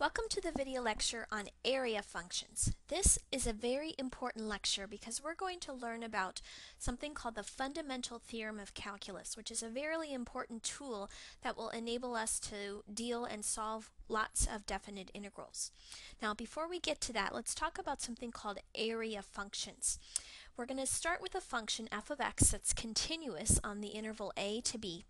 Welcome to the video lecture on area functions. This is a very important lecture because we're going to learn about something called the fundamental theorem of calculus, which is a very important tool that will enable us to deal and solve lots of definite integrals. Now, before we get to that, let's talk about something called area functions. We're going to start with a function f of x that's continuous on the interval a to b,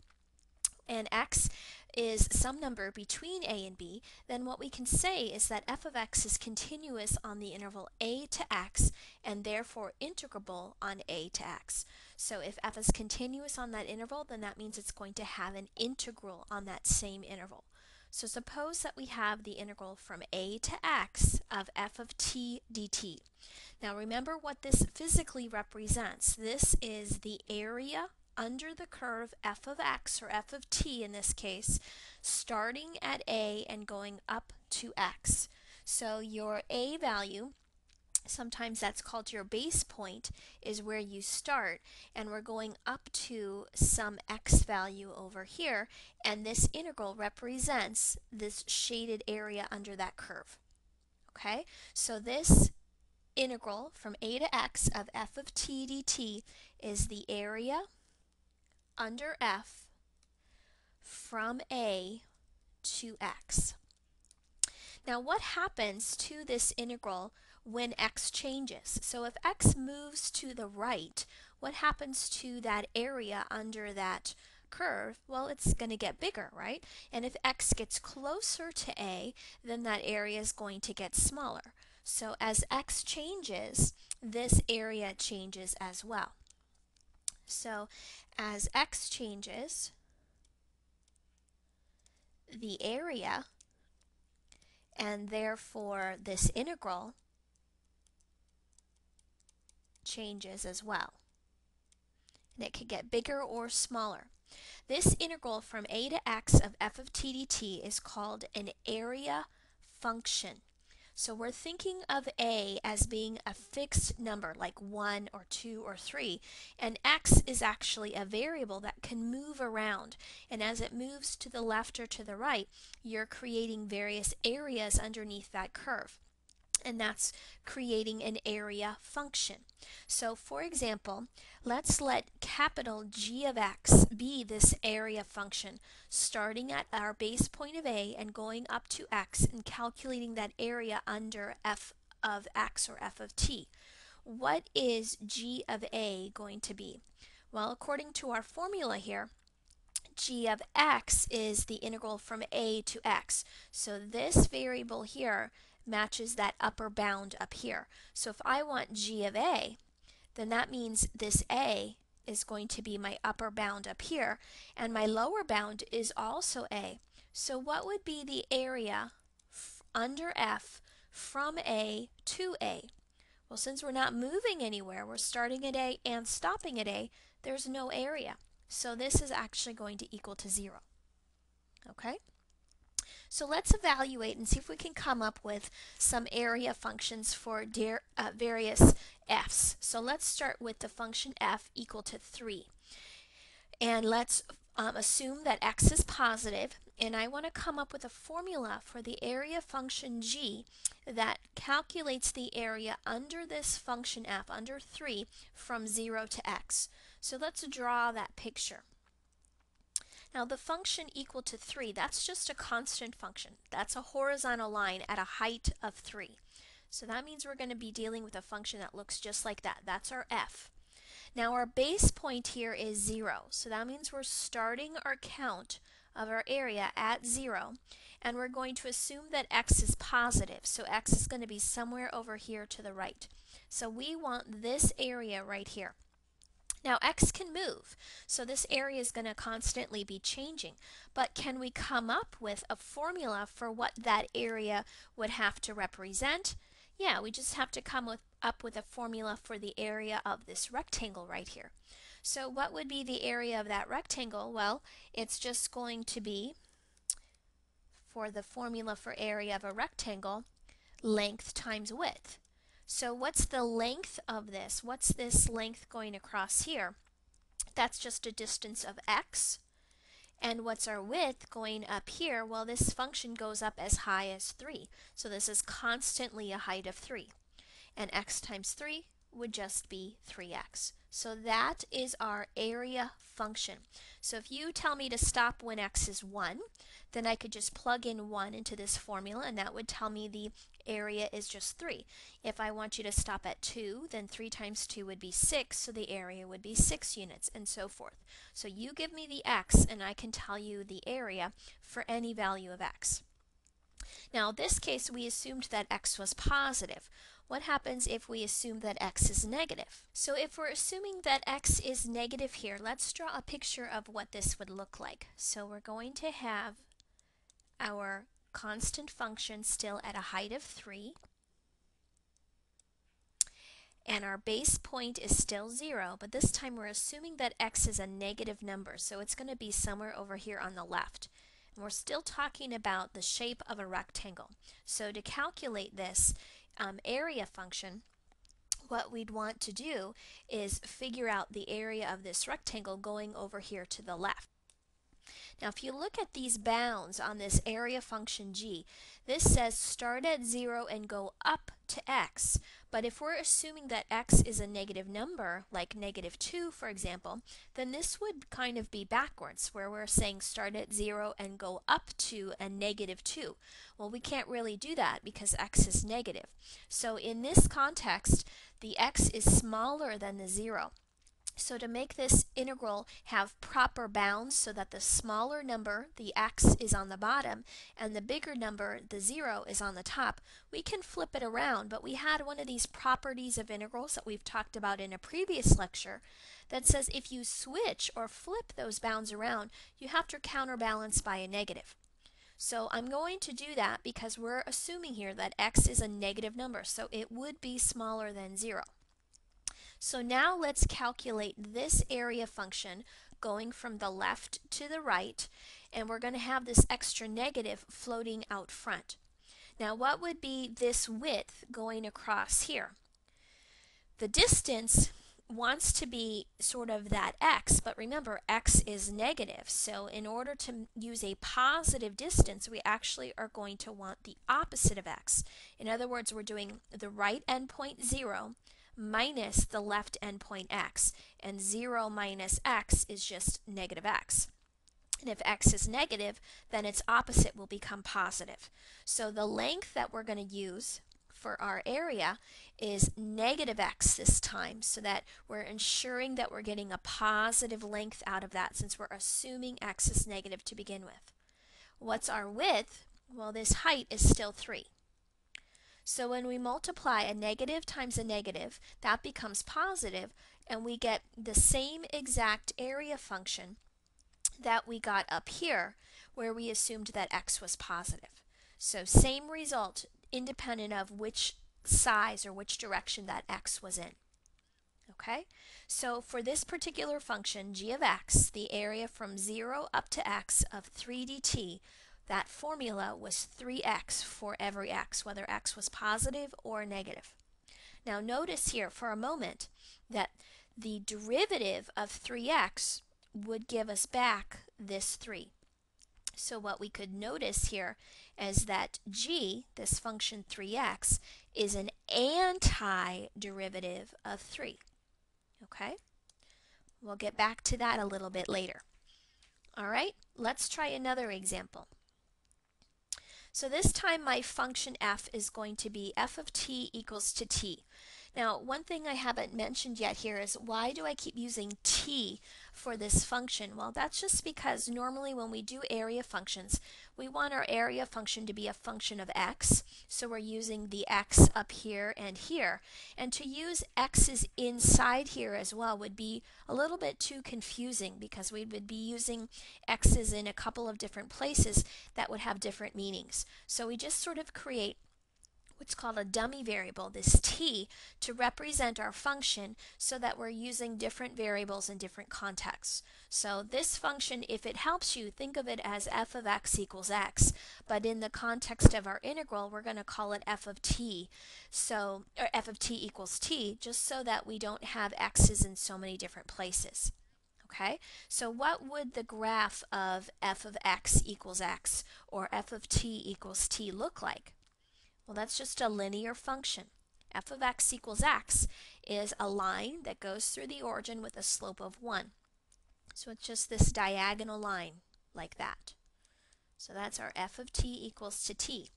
and x is some number between a and b, then what we can say is that f of x is continuous on the interval a to x and therefore integrable on a to x. So if f is continuous on that interval, then that means it's going to have an integral on that same interval. So suppose that we have the integral from a to x of f of t dt. Now remember what this physically represents. This is the area under the curve f of x, or f of t in this case, starting at a and going up to x. So your a value, sometimes that's called your base point, is where you start, and we're going up to some x value over here, and this integral represents this shaded area under that curve. Okay, so this integral from a to x of f of t dt is the area under f from a to x. Now what happens to this integral when x changes? So if x moves to the right, what happens to that area under that curve? Well, it's going to get bigger, right? And if x gets closer to a, then that area is going to get smaller. So as x changes, this area changes as well. So as x changes, the area, and therefore this integral, changes as well. And it could get bigger or smaller. This integral from a to x of f of t dt is called an area function. So we're thinking of a as being a fixed number like 1 or 2 or 3, and x is actually a variable that can move around, and as it moves to the left or to the right, you're creating various areas underneath that curve, and that's creating an area function. So for example, let's let capital G of x be this area function, starting at our base point of a and going up to x and calculating that area under f of x, or f of t. What is G of a going to be? Well, according to our formula here, G of x is the integral from a to x. So this variable here matches that upper bound up here. So if I want G of a, then that means this a is going to be my upper bound up here, and my lower bound is also a. So what would be the area under f from a to a? Well, since we're not moving anywhere, we're starting at a and stopping at a, there's no area. So this is actually going to equal to 0. Okay? So let's evaluate and see if we can come up with some area functions for various f's. So let's start with the function f equal to 3. And let's assume that x is positive, and I want to come up with a formula for the area function g that calculates the area under this function f, under 3, from 0 to x. So let's draw that picture. Now the function equal to 3, that's just a constant function. That's a horizontal line at a height of 3. So that means we're going to be dealing with a function that looks just like that. That's our f. Now our base point here is 0. So that means we're starting our count of our area at 0. And we're going to assume that x is positive. So x is going to be somewhere over here to the right. So we want this area right here. Now x can move, so this area is going to constantly be changing, but can we come up with a formula for what that area would have to represent? Yeah, we just have to come up with a formula for the area of this rectangle right here. So what would be the area of that rectangle? Well, it's just going to be, for the formula for area of a rectangle, length times width. So what's the length of this? What's this length going across here? That's just a distance of x, And what's our width going up here? Well, this function goes up as high as 3. So this is constantly a height of 3. And x times 3 would just be 3x. So that is our area function. So if you tell me to stop when x is 1, then I could just plug in 1 into this formula, and that would tell me the area is just 3. If I want you to stop at 2, then 3 times 2 would be 6, so the area would be 6 units, and so forth. So you give me the x, and I can tell you the area for any value of x. Now, in this case, we assumed that x was positive. What happens if we assume that x is negative? So if we're assuming that x is negative here, let's draw a picture of what this would look like. So we're going to have our constant function still at a height of 3, and our base point is still 0, but this time we're assuming that x is a negative number, so it's going to be somewhere over here on the left. And we're still talking about the shape of a rectangle. So to calculate this area function, what we'd want to do is figure out the area of this rectangle going over here to the left. Now, if you look at these bounds on this area function g, this says start at 0 and go up to x. But if we're assuming that x is a negative number, like -2, for example, then this would kind of be backwards, where we're saying start at 0 and go up to a -2. Well, we can't really do that because x is negative. So in this context, the x is smaller than the 0. So to make this integral have proper bounds so that the smaller number, the x, is on the bottom and the bigger number, the 0, is on the top, we can flip it around. But we had one of these properties of integrals that we've talked about in a previous lecture that says if you switch or flip those bounds around, you have to counterbalance by a negative. So I'm going to do that because we're assuming here that x is a negative number, so it would be smaller than 0. So now let's calculate this area function going from the left to the right, and we're going to have this extra negative floating out front. Now, what would be this width going across here? The distance wants to be sort of that x, but remember, x is negative. So in order to use a positive distance, we actually are going to want the opposite of x. In other words, we're doing the right endpoint 0 minus the left endpoint x, and 0 minus x is just negative x. And if x is negative, then its opposite will become positive. So the length that we're going to use for our area is negative x this time, so that we're ensuring that we're getting a positive length out of that, since we're assuming x is negative to begin with. What's our width? Well, this height is still 3. So when we multiply a negative times a negative, that becomes positive, and we get the same exact area function that we got up here, where we assumed that x was positive. So same result, independent of which size or which direction that x was in. Okay? So for this particular function, g of x, the area from 0 up to x of 3 dt, that formula was 3x for every x, whether x was positive or negative. Now notice here for a moment that the derivative of 3x would give us back this 3. So what we could notice here is that g, this function 3x, is an antiderivative of 3. Okay? We'll get back to that a little bit later. All right, let's try another example. So this time my function f is going to be f of t equals to t. Now, one thing I haven't mentioned yet here is, why do I keep using t for this function? Well, that's just because normally when we do area functions, we want our area function to be a function of x, so we're using the x up here and here. And to use x's inside here as well would be a little bit too confusing, because we would be using x's in a couple of different places that would have different meanings. So we just sort of create what's called a dummy variable, this t, to represent our function, so that we're using different variables in different contexts. So this function, if it helps you, think of it as f of x equals x, but in the context of our integral, we're going to call it f of t, or f of t equals t, just so that we don't have x's in so many different places. Okay, so what would the graph of f of x equals x or f of t equals t look like? Well, that's just a linear function. F of x equals x is a line that goes through the origin with a slope of 1. So it's just this diagonal line like that. So that's our f of t equals to t.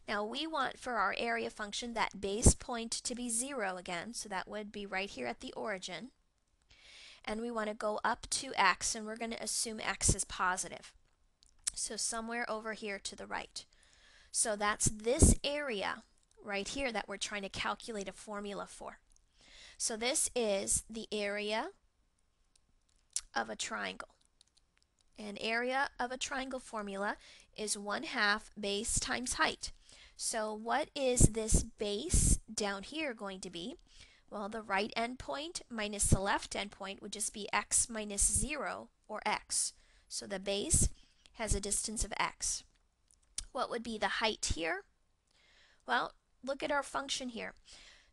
Now we want for our area function that base point to be 0 again, so that would be right here at the origin. And we want to go up to x, and we're going to assume x is positive. So somewhere over here to the right. So that's this area right here that we're trying to calculate a formula for. So this is the area of a triangle. And area of a triangle formula is 1/2 base times height. So what is this base down here going to be? Well, the right endpoint minus the left endpoint would just be x minus 0, or x. So the base has a distance of x. What would be the height here? Well, look at our function here.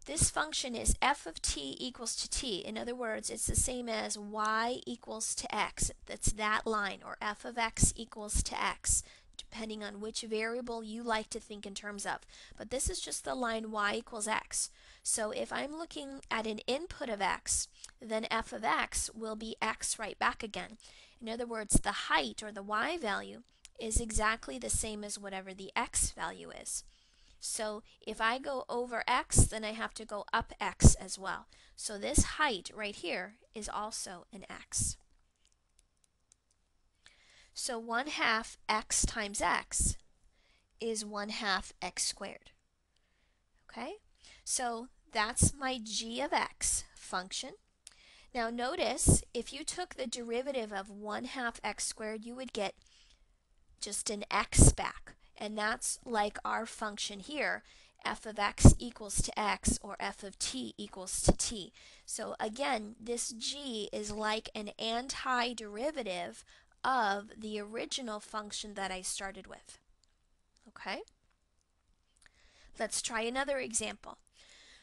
This function is f of t equals to t. In other words, it's the same as y equals to x. That's that line, or f of x equals to x, depending on which variable you like to think in terms of. But this is just the line y equals x. So if I'm looking at an input of x, then f of x will be x right back again. In other words, the height, or the y value, is exactly the same as whatever the x value is. So if I go over x, then I have to go up x as well. So this height right here is also an x. So 1/2 x times x is 1/2 x squared. Okay, so that's my g of x function. Now notice, if you took the derivative of 1/2 x squared, you would get just an x back. And that's like our function here, f of x equals to x, or f of t equals to t. So again, this g is like an antiderivative of the original function that I started with. Okay? Let's try another example.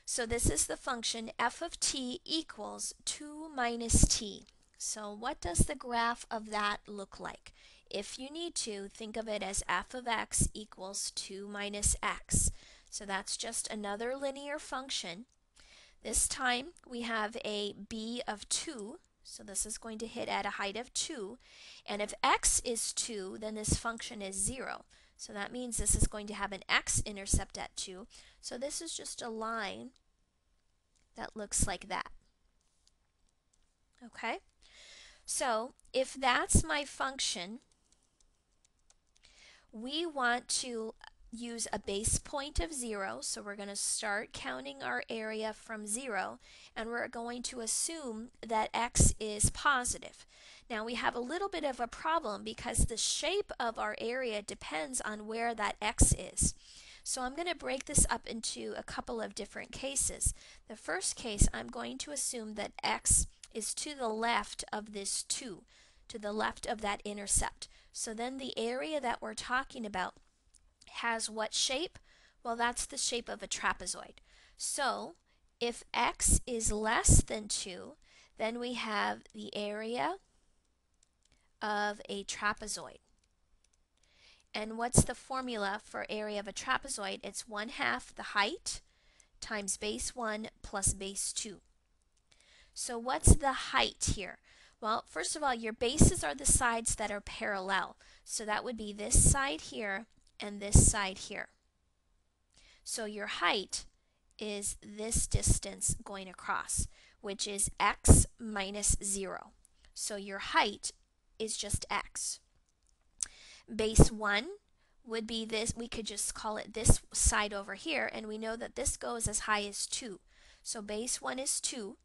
So this is the function f of t equals 2 minus t. So what does the graph of that look like? If you need to, think of it as f of x equals 2 minus x. So that's just another linear function. This time we have a b of 2, so this is going to hit at a height of 2. And if x is 2, then this function is 0. So that means this is going to have an x-intercept at 2. So this is just a line that looks like that. Okay? So if that's my function, we want to use a base point of 0, so we're going to start counting our area from 0, and we're going to assume that x is positive. Now we have a little bit of a problem because the shape of our area depends on where that x is. So I'm going to break this up into a couple of different cases. The first case, I'm going to assume that x is to the left of this 2, to the left of that intercept. So then the area that we're talking about has what shape? Well, that's the shape of a trapezoid. So if x is less than 2, then we have the area of a trapezoid. And what's the formula for area of a trapezoid? It's 1/2 the height times base 1 plus base 2. So what's the height here? Well, first of all, your bases are the sides that are parallel. So that would be this side here and this side here. So your height is this distance going across, which is x minus 0. So your height is just x. Base 1 would be this, we could just call it this side over here, and we know that this goes as high as 2. So base 1 is 2.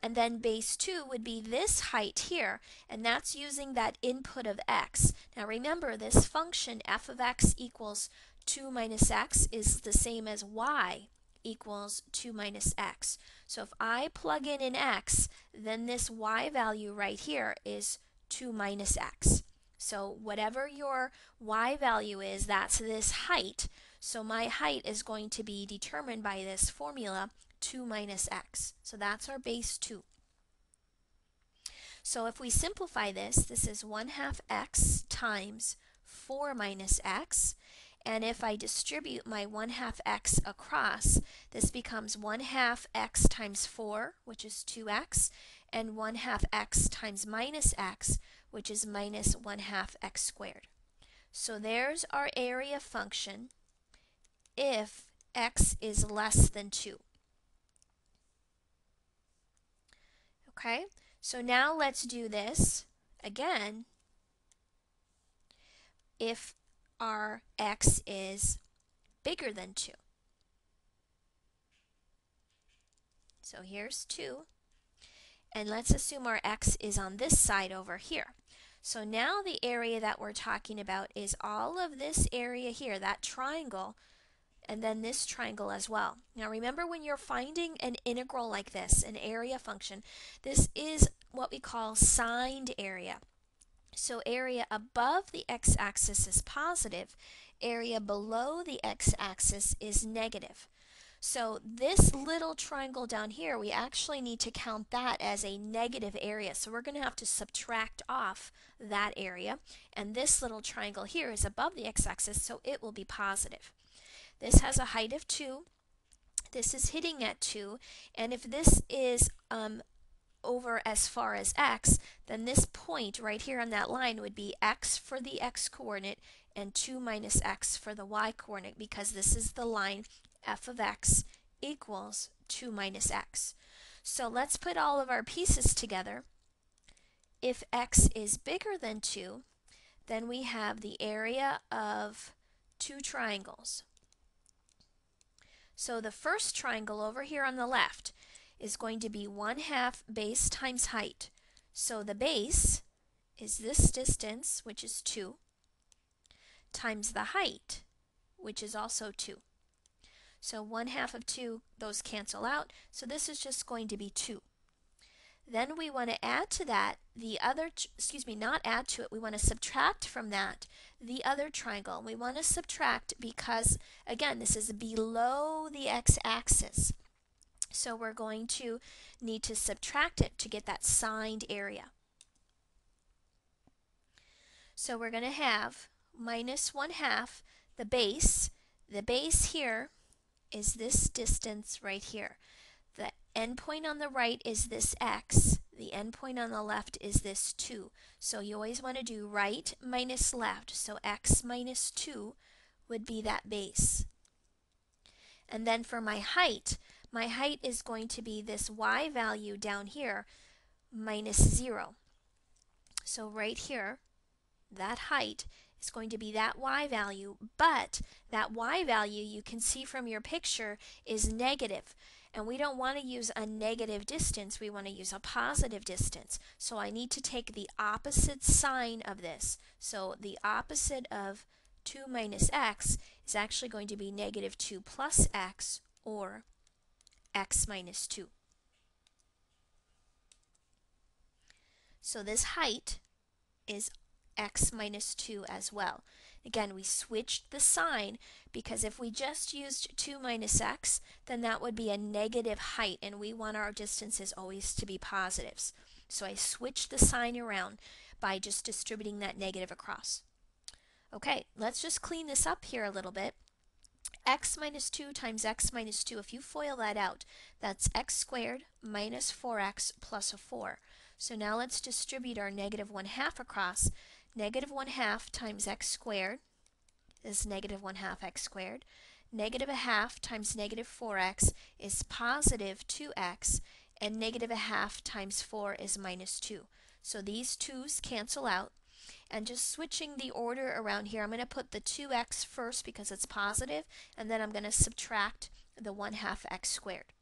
And then base 2 would be this height here, and that's using that input of x. Now remember, this function f of x equals 2 minus x is the same as y equals 2 minus x. So if I plug in an x, then this y value right here is 2 minus x. So whatever your y value is, that's this height. So my height is going to be determined by this formula, 2 minus x. So that's our base 2. So if we simplify this, this is 1/2 x times 4 minus x. And if I distribute my 1/2 x across, this becomes 1/2 x times 4, which is 2x, and 1/2 x times minus x, which is minus 1/2 x squared. So there's our area function if x is less than 2. Okay, so now let's do this again if our x is bigger than 2. So here's 2, and let's assume our x is on this side over here. So now the area that we're talking about is all of this area here, that triangle, and then this triangle as well. Now remember, when you're finding an integral like this, an area function, this is what we call signed area. So area above the x-axis is positive, area below the x-axis is negative. So this little triangle down here, we actually need to count that as a negative area. So we're going to have to subtract off that area. And this little triangle here is above the x-axis, so it will be positive. This has a height of 2. This is hitting at 2. And if this is over as far as x, then this point right here on that line would be x for the x coordinate and 2 minus x for the y coordinate, because this is the line f of x equals 2 minus x. So let's put all of our pieces together. If x is bigger than 2, then we have the area of two triangles. So the first triangle over here on the left is going to be 1/2 base times height. So the base is this distance, which is 2, times the height, which is also 2. So 1/2 of 2, those cancel out. So this is just going to be 2. Then we want to add to that the other, not add to it, we want to subtract from that the other triangle. We want to subtract because, again, this is below the x-axis. So we're going to need to subtract it to get that signed area. So we're going to have minus 1/2 the base. The base here is this distance right here. The endpoint on the right is this x. The endpoint on the left is this 2. So you always want to do right minus left. So x minus 2 would be that base. And then for my height is going to be this y value down here, minus 0. So right here, that height is going to be that y value, but that y value, you can see from your picture, is negative. And we don't want to use a negative distance, we want to use a positive distance. So I need to take the opposite sign of this. So the opposite of 2 minus x is actually going to be negative 2 plus x, or x minus 2. So this height is x minus 2 as well. Again, we switched the sign because if we just used 2 minus x, then that would be a negative height, and we want our distances always to be positives. So I switched the sign around by just distributing that negative across. Okay, let's just clean this up here a little bit. X minus 2 times x minus 2, if you FOIL that out, that's x squared minus 4x plus a 4. So now let's distribute our negative 1/2 across. Negative 1/2 times x squared is negative 1/2 x squared. Negative 1/2 times negative 4x is positive 2x, and negative 1/2 times 4 is minus 2. So these 2's cancel out. And just switching the order around here, I'm going to put the 2x first because it's positive, and then I'm going to subtract the 1/2 x squared.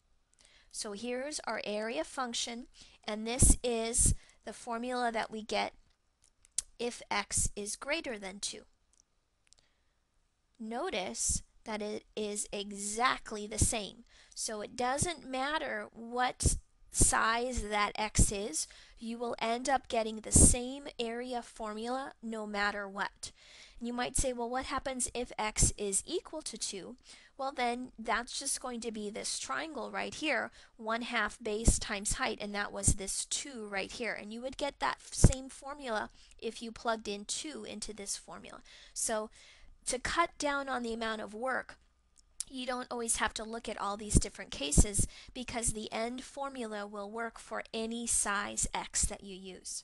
So here's our area function, and this is the formula that we get if x is greater than 2. Notice that it is exactly the same. So it doesn't matter what size that x is, you will end up getting the same area formula no matter what. You might say, well, what happens if x is equal to 2? Well, then that's just going to be this triangle right here, 1/2 base times height, and that was this 2 right here. And you would get that same formula if you plugged in 2 into this formula. So to cut down on the amount of work, you don't always have to look at all these different cases because the end formula will work for any size x that you use.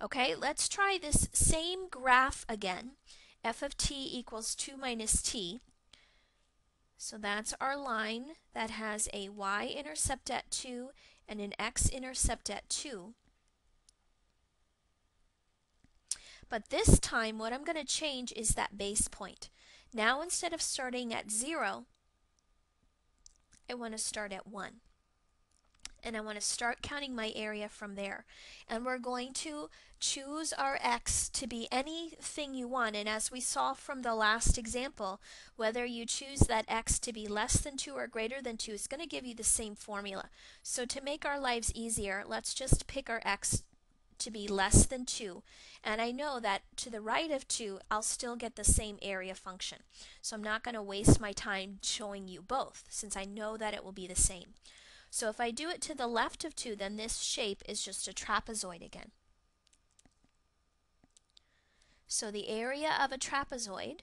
Okay, let's try this same graph again. F of t equals 2 minus t. So that's our line that has a y-intercept at 2 and an x-intercept at 2. But this time what I'm going to change is that base point. Now instead of starting at 0, I want to start at 1. And I want to start counting my area from there. And we're going to choose our x to be anything you want. And as we saw from the last example, whether you choose that x to be less than 2 or greater than 2 is going to give you the same formula. So to make our lives easier, let's just pick our x to be less than 2. And I know that to the right of 2, I'll still get the same area function. So I'm not going to waste my time showing you both, since I know that it will be the same. So if I do it to the left of 2, then this shape is just a trapezoid again. So the area of a trapezoid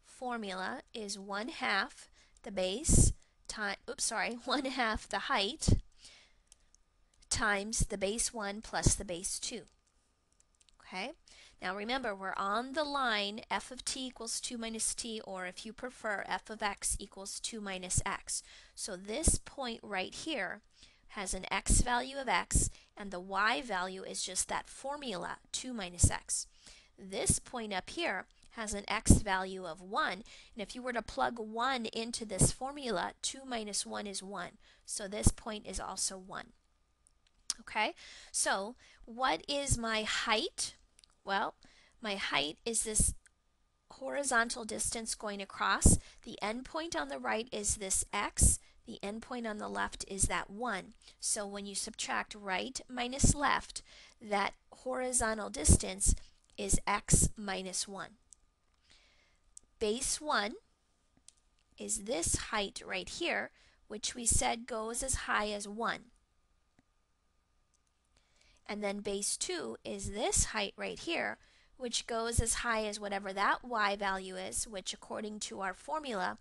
formula is 1/2 the base time, 1/2 the height times the base 1 plus the base 2. Okay? Now remember, we're on the line f of t equals 2 minus t, or if you prefer, f of x equals 2 minus x. So this point right here has an x value of x, and the y value is just that formula, 2 minus x. This point up here has an x value of 1, and if you were to plug 1 into this formula, 2 minus 1 is 1. So this point is also 1. Okay, so what is my height? Well, my height is this horizontal distance going across. The endpoint on the right is this x. The endpoint on the left is that 1. So when you subtract right minus left, that horizontal distance is x minus 1. Base 1 is this height right here, which we said goes as high as 1. And then base 2 is this height right here, which goes as high as whatever that y value is, which according to our formula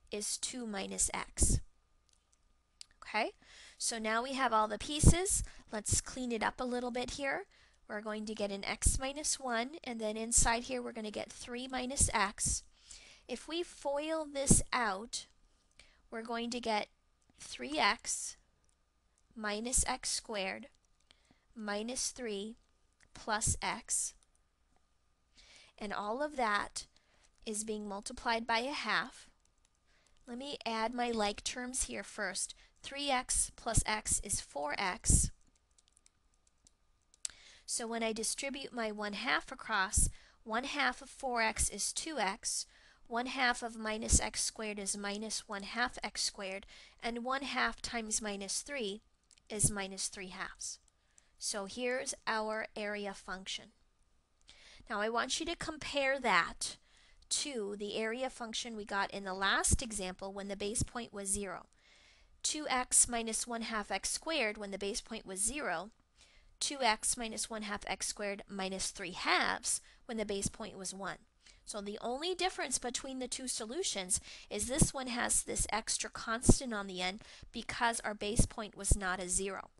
is 2 minus x. Okay, so now we have all the pieces. Let's clean it up a little bit here. We're going to get an x minus 1, and then inside here we're going to get 3 minus x. If we FOIL this out, we're going to get 3x minus x squared minus 3 plus x, and all of that is being multiplied by 1/2. Let me add my like terms here first. 3x plus x is 4x. So when I distribute my 1/2 across, 1/2 of 4x is 2x, 1/2 of minus x squared is minus 1/2 x squared, and 1/2 times minus 3 is minus 3/2. So here's our area function. Now I want you to compare that to the area function we got in the last example when the base point was 0. 2x minus 1/2 x squared when the base point was 0. 2x minus 1/2 x squared minus 3/2 when the base point was 1. So the only difference between the two solutions is this one has this extra constant on the end because our base point was not a 0.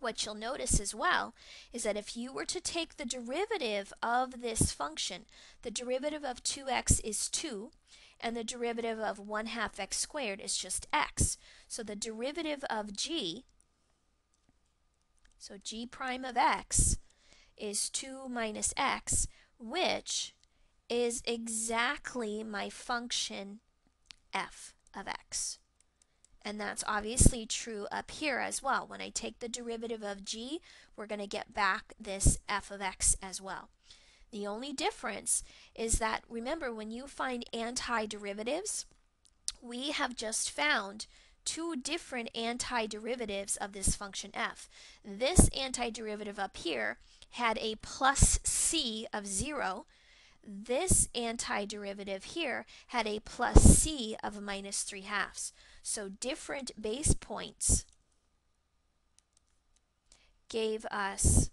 What you'll notice as well is that if you were to take the derivative of this function, the derivative of 2x is 2, and the derivative of 1/2 x squared is just x. So the derivative of g, so g prime of x, is 2 minus x, which is exactly my function f of x. And that's obviously true up here as well. When I take the derivative of g, we're going to get back this f of x as well. The only difference is that, remember, when you find antiderivatives, we have just found two different antiderivatives of this function f. This antiderivative up here had a plus c of 0, this antiderivative here had a plus c of minus 3/2. So different base points gave us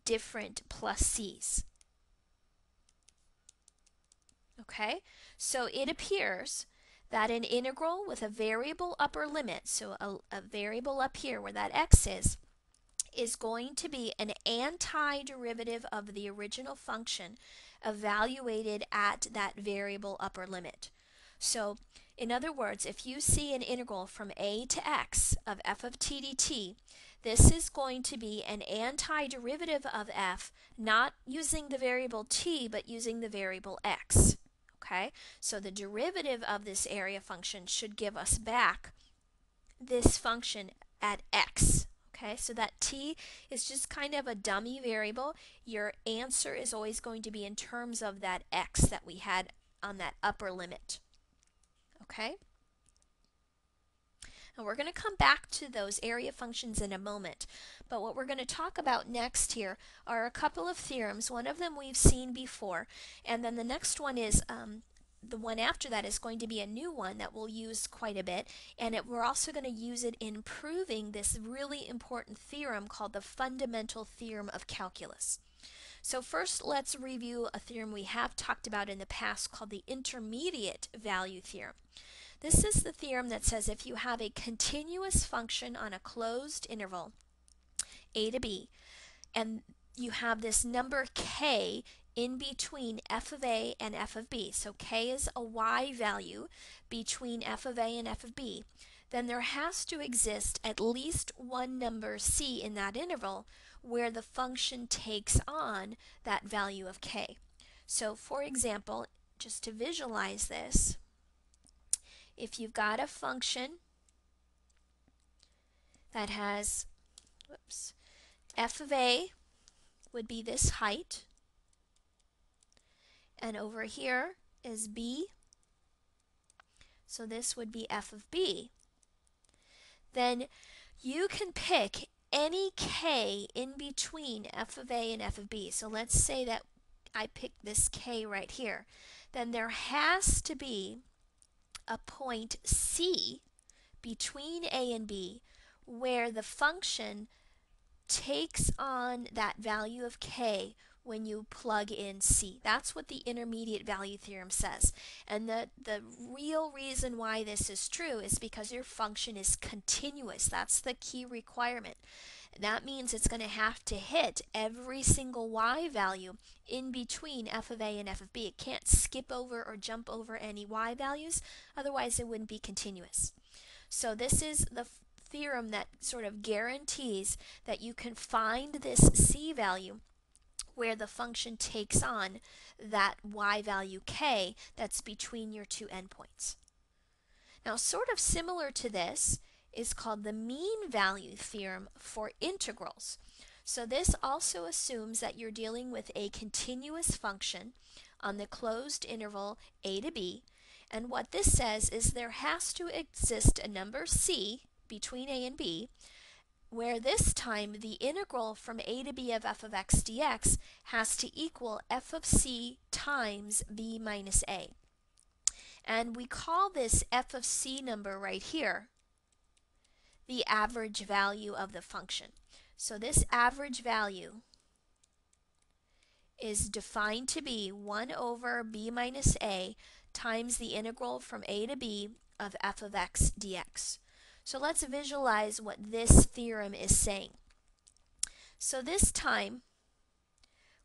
different plus c's. Okay, so it appears that an integral with a variable upper limit, so a variable up here where that x is going to be an antiderivative of the original function evaluated at that variable upper limit. So in other words, if you see an integral from a to x of f of t dt, this is going to be an antiderivative of f, not using the variable t, but using the variable x. Okay, so the derivative of this area function should give us back this function at x. Okay, so that t is just kind of a dummy variable. Your answer is always going to be in terms of that x that we had on that upper limit. Okay? And we're going to come back to those area functions in a moment. But what we're going to talk about next here are a couple of theorems. One of them we've seen before, and then the next one is the one after that is going to be a new one that we'll use quite a bit, and we're also going to use it in proving this really important theorem called the fundamental theorem of calculus. So first, let's review a theorem we have talked about in the past called the intermediate value theorem. This is the theorem that says if you have a continuous function on a closed interval, a to b, and you have this number k in between f of a and f of b, so k is a y value between f of a and f of b, then there has to exist at least one number c in that interval where the function takes on that value of k. So for example, just to visualize this, if you've got a function that has, f of a would be this height, and over here is b, so this would be f of b, then you can pick any k in between f of a and f of b. So let's say that I pick this k right here. Then there has to be a point c between a and b where the function takes on that value of k when you plug in c. That's what the intermediate value theorem says. And the real reason why this is true is because your function is continuous. That's the key requirement. That means it's going to have to hit every single y value in between f of a and f of b. It can't skip over or jump over any y values, otherwise it wouldn't be continuous. So this is the theorem that sort of guarantees that you can find this c value where the function takes on that y value k that's between your two endpoints. Now, sort of similar to this is called the mean value theorem for integrals. So this also assumes that you're dealing with a continuous function on the closed interval a to b, and what this says is there has to exist a number c between a and b where this time the integral from a to b of f of x dx has to equal f of c times b minus a. And we call this f of c number right here the average value of the function. So this average value is defined to be 1 over b minus a times the integral from a to b of f of x dx. So let's visualize what this theorem is saying. So this time,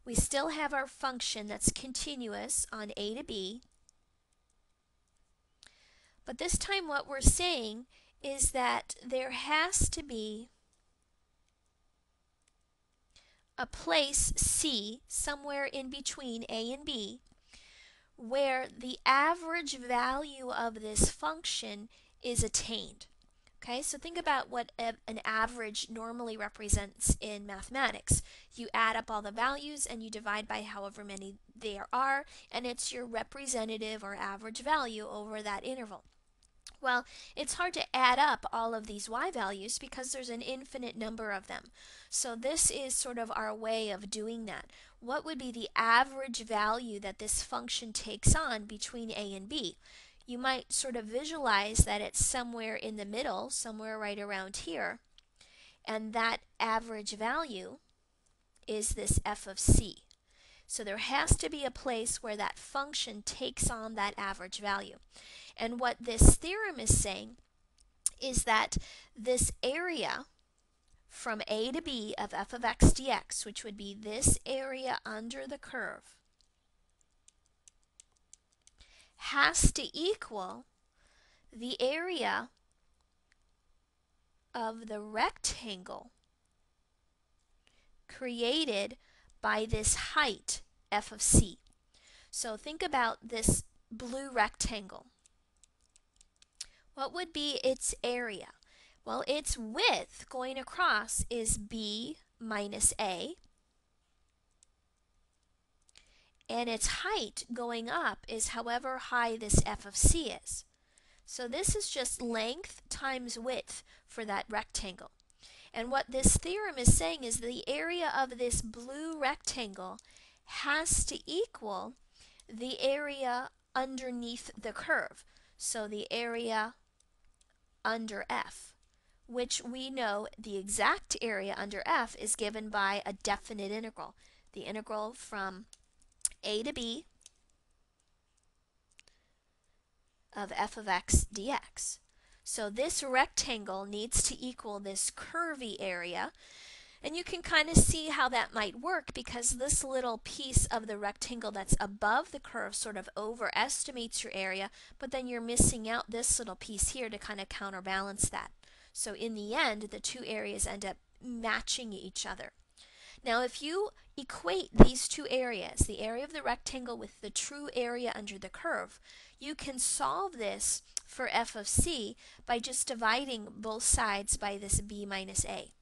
we still have our function that's continuous on a to b, but this time what we're saying is that there has to be a place c somewhere in between a and b where the average value of this function is attained. Okay, so think about what an average normally represents in mathematics. You add up all the values and you divide by however many there are, and it's your representative or average value over that interval. Well, it's hard to add up all of these y values because there's an infinite number of them. So this is sort of our way of doing that. What would be the average value that this function takes on between a and b? You might sort of visualize that it's somewhere in the middle, somewhere right around here, and that average value is this f of c. So there has to be a place where that function takes on that average value. And what this theorem is saying is that this area from a to b of f of x dx, which would be this area under the curve, has to equal the area of the rectangle created by this height f of c. So think about this blue rectangle. What would be its area? Well, its width going across is b minus a, and its height going up is however high this f of c is. So this is just length times width for that rectangle. And what this theorem is saying is the area of this blue rectangle has to equal the area underneath the curve. So the area under f, which we know the exact area under f is given by a definite integral. The integral from a to b of f of x dx. So this rectangle needs to equal this curvy area, and you can kind of see how that might work because this little piece of the rectangle that's above the curve sort of overestimates your area, but then you're missing out this little piece here to kind of counterbalance that. So in the end, the two areas end up matching each other. Now if you equate these two areas, the area of the rectangle with the true area under the curve, you can solve this for f of c by just dividing both sides by this b minus a.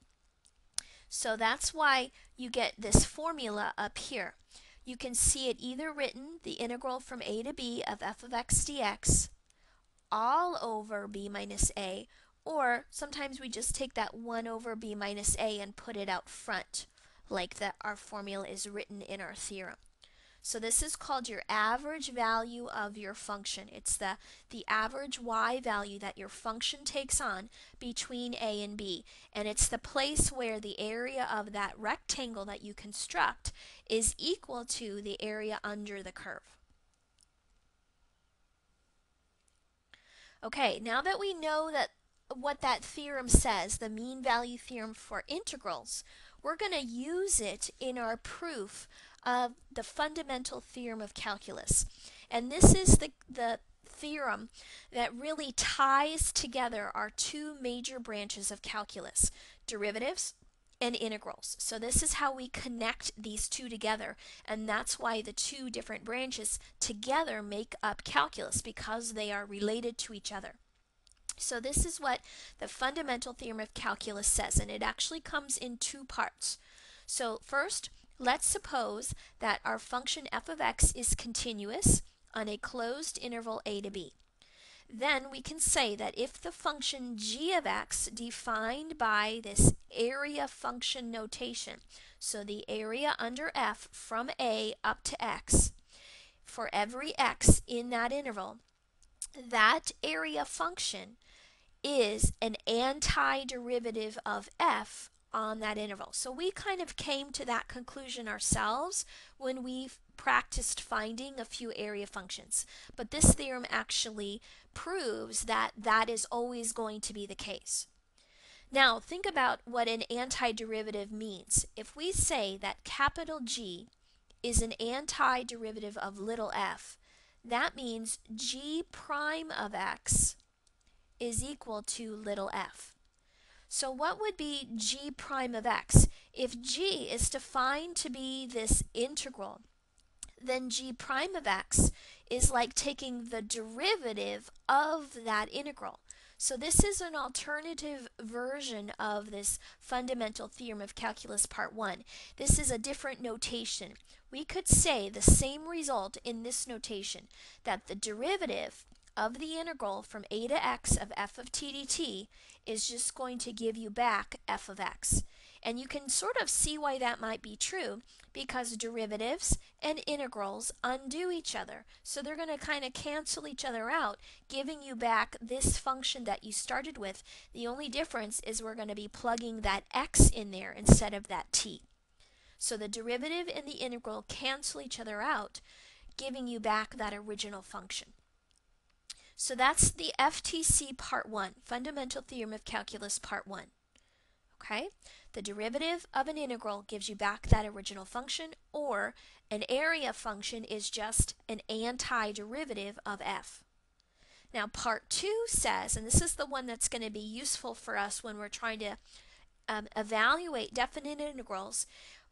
So that's why you get this formula up here. You can see it either written, the integral from a to b of f of x dx all over b minus a, or sometimes we just take that 1 over b minus a and put it out front, like that our formula is written in our theorem. So this is called your average value of your function. It's the average y value that your function takes on between a and b. And it's the place where the area of that rectangle that you construct is equal to the area under the curve. Okay, now that we know that what that theorem says, the mean value theorem for integrals, we're going to use it in our proof of the fundamental theorem of calculus. And this is the theorem that really ties together our two major branches of calculus, derivatives and integrals. So this is how we connect these two together, and that's why the two different branches together make up calculus, because they are related to each other. So this is what the fundamental theorem of calculus says, and it actually comes in two parts. So first, let's suppose that our function f of x is continuous on a closed interval a to b. Then we can say that if the function g of x, defined by this area function notation, so the area under f from a up to x, for every x in that interval, that area function is an antiderivative of f on that interval. So we kind of came to that conclusion ourselves when we practiced finding a few area functions. But this theorem actually proves that that is always going to be the case. Now think about what an antiderivative means. If we say that capital G is an antiderivative of little f, that means g prime of x is equal to little f. So what would be g prime of x? If g is defined to be this integral, then g prime of x is like taking the derivative of that integral. So this is an alternative version of this fundamental theorem of calculus part 1. This is a different notation. We could say the same result in this notation, that the derivative of the integral from a to x of f of t dt is just going to give you back f of x. And you can sort of see why that might be true, because derivatives and integrals undo each other. So they're going to kind of cancel each other out, giving you back this function that you started with. The only difference is we're going to be plugging that x in there instead of that t. So the derivative and the integral cancel each other out, giving you back that original function. So that's the FTC Part 1, Fundamental Theorem of Calculus Part 1. Okay? The derivative of an integral gives you back that original function, or an area function is just an antiderivative of f. Now Part 2 says, and this is the one that's going to be useful for us when we're trying to evaluate definite integrals.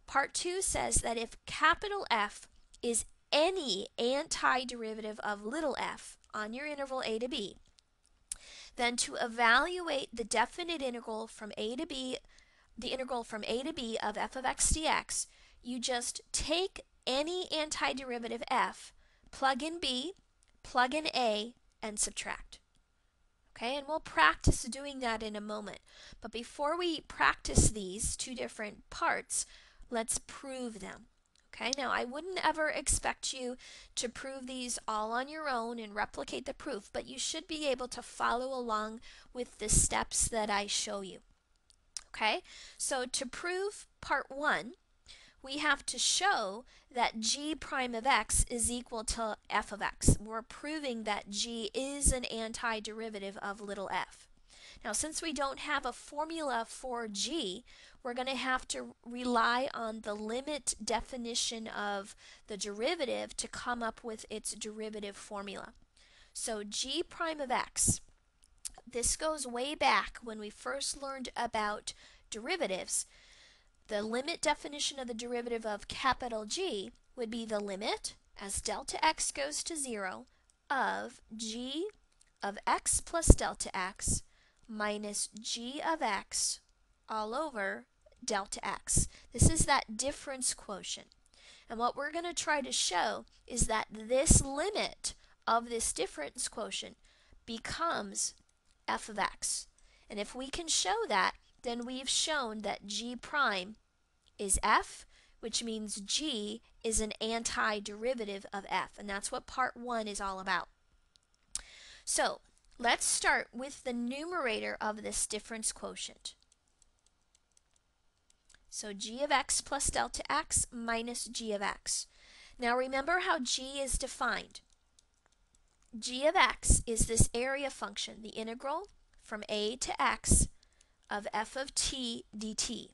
Part 2 says that if capital F is any antiderivative of little f on your interval a to b, then to evaluate the definite integral from a to b, the integral from a to b of f of x dx, you just take any antiderivative f, plug in b, plug in a, and subtract. Okay, and we'll practice doing that in a moment. But before we practice these two different parts, let's prove them. Okay, now I wouldn't ever expect you to prove these all on your own and replicate the proof, but you should be able to follow along with the steps that I show you. Okay, so to prove part 1, we have to show that g prime of x is equal to f of x. We're proving that g is an antiderivative of little f. Now, since we don't have a formula for g, we're going to have to rely on the limit definition of the derivative to come up with its derivative formula. So g prime of x, this goes way back when we first learned about derivatives. The limit definition of the derivative of capital G would be the limit, as delta x goes to 0, of g of x plus delta x minus g of x all over delta x. This is that difference quotient. And what we're going to try to show is that this limit of this difference quotient becomes f of x. And if we can show that, then we've shown that g prime is f, which means g is an antiderivative of f. And that's what part 1 is all about. So let's start with the numerator of this difference quotient. So g of x plus delta x minus g of x. Now remember how g is defined. G of x is this area function, the integral from a to x of f of t dt.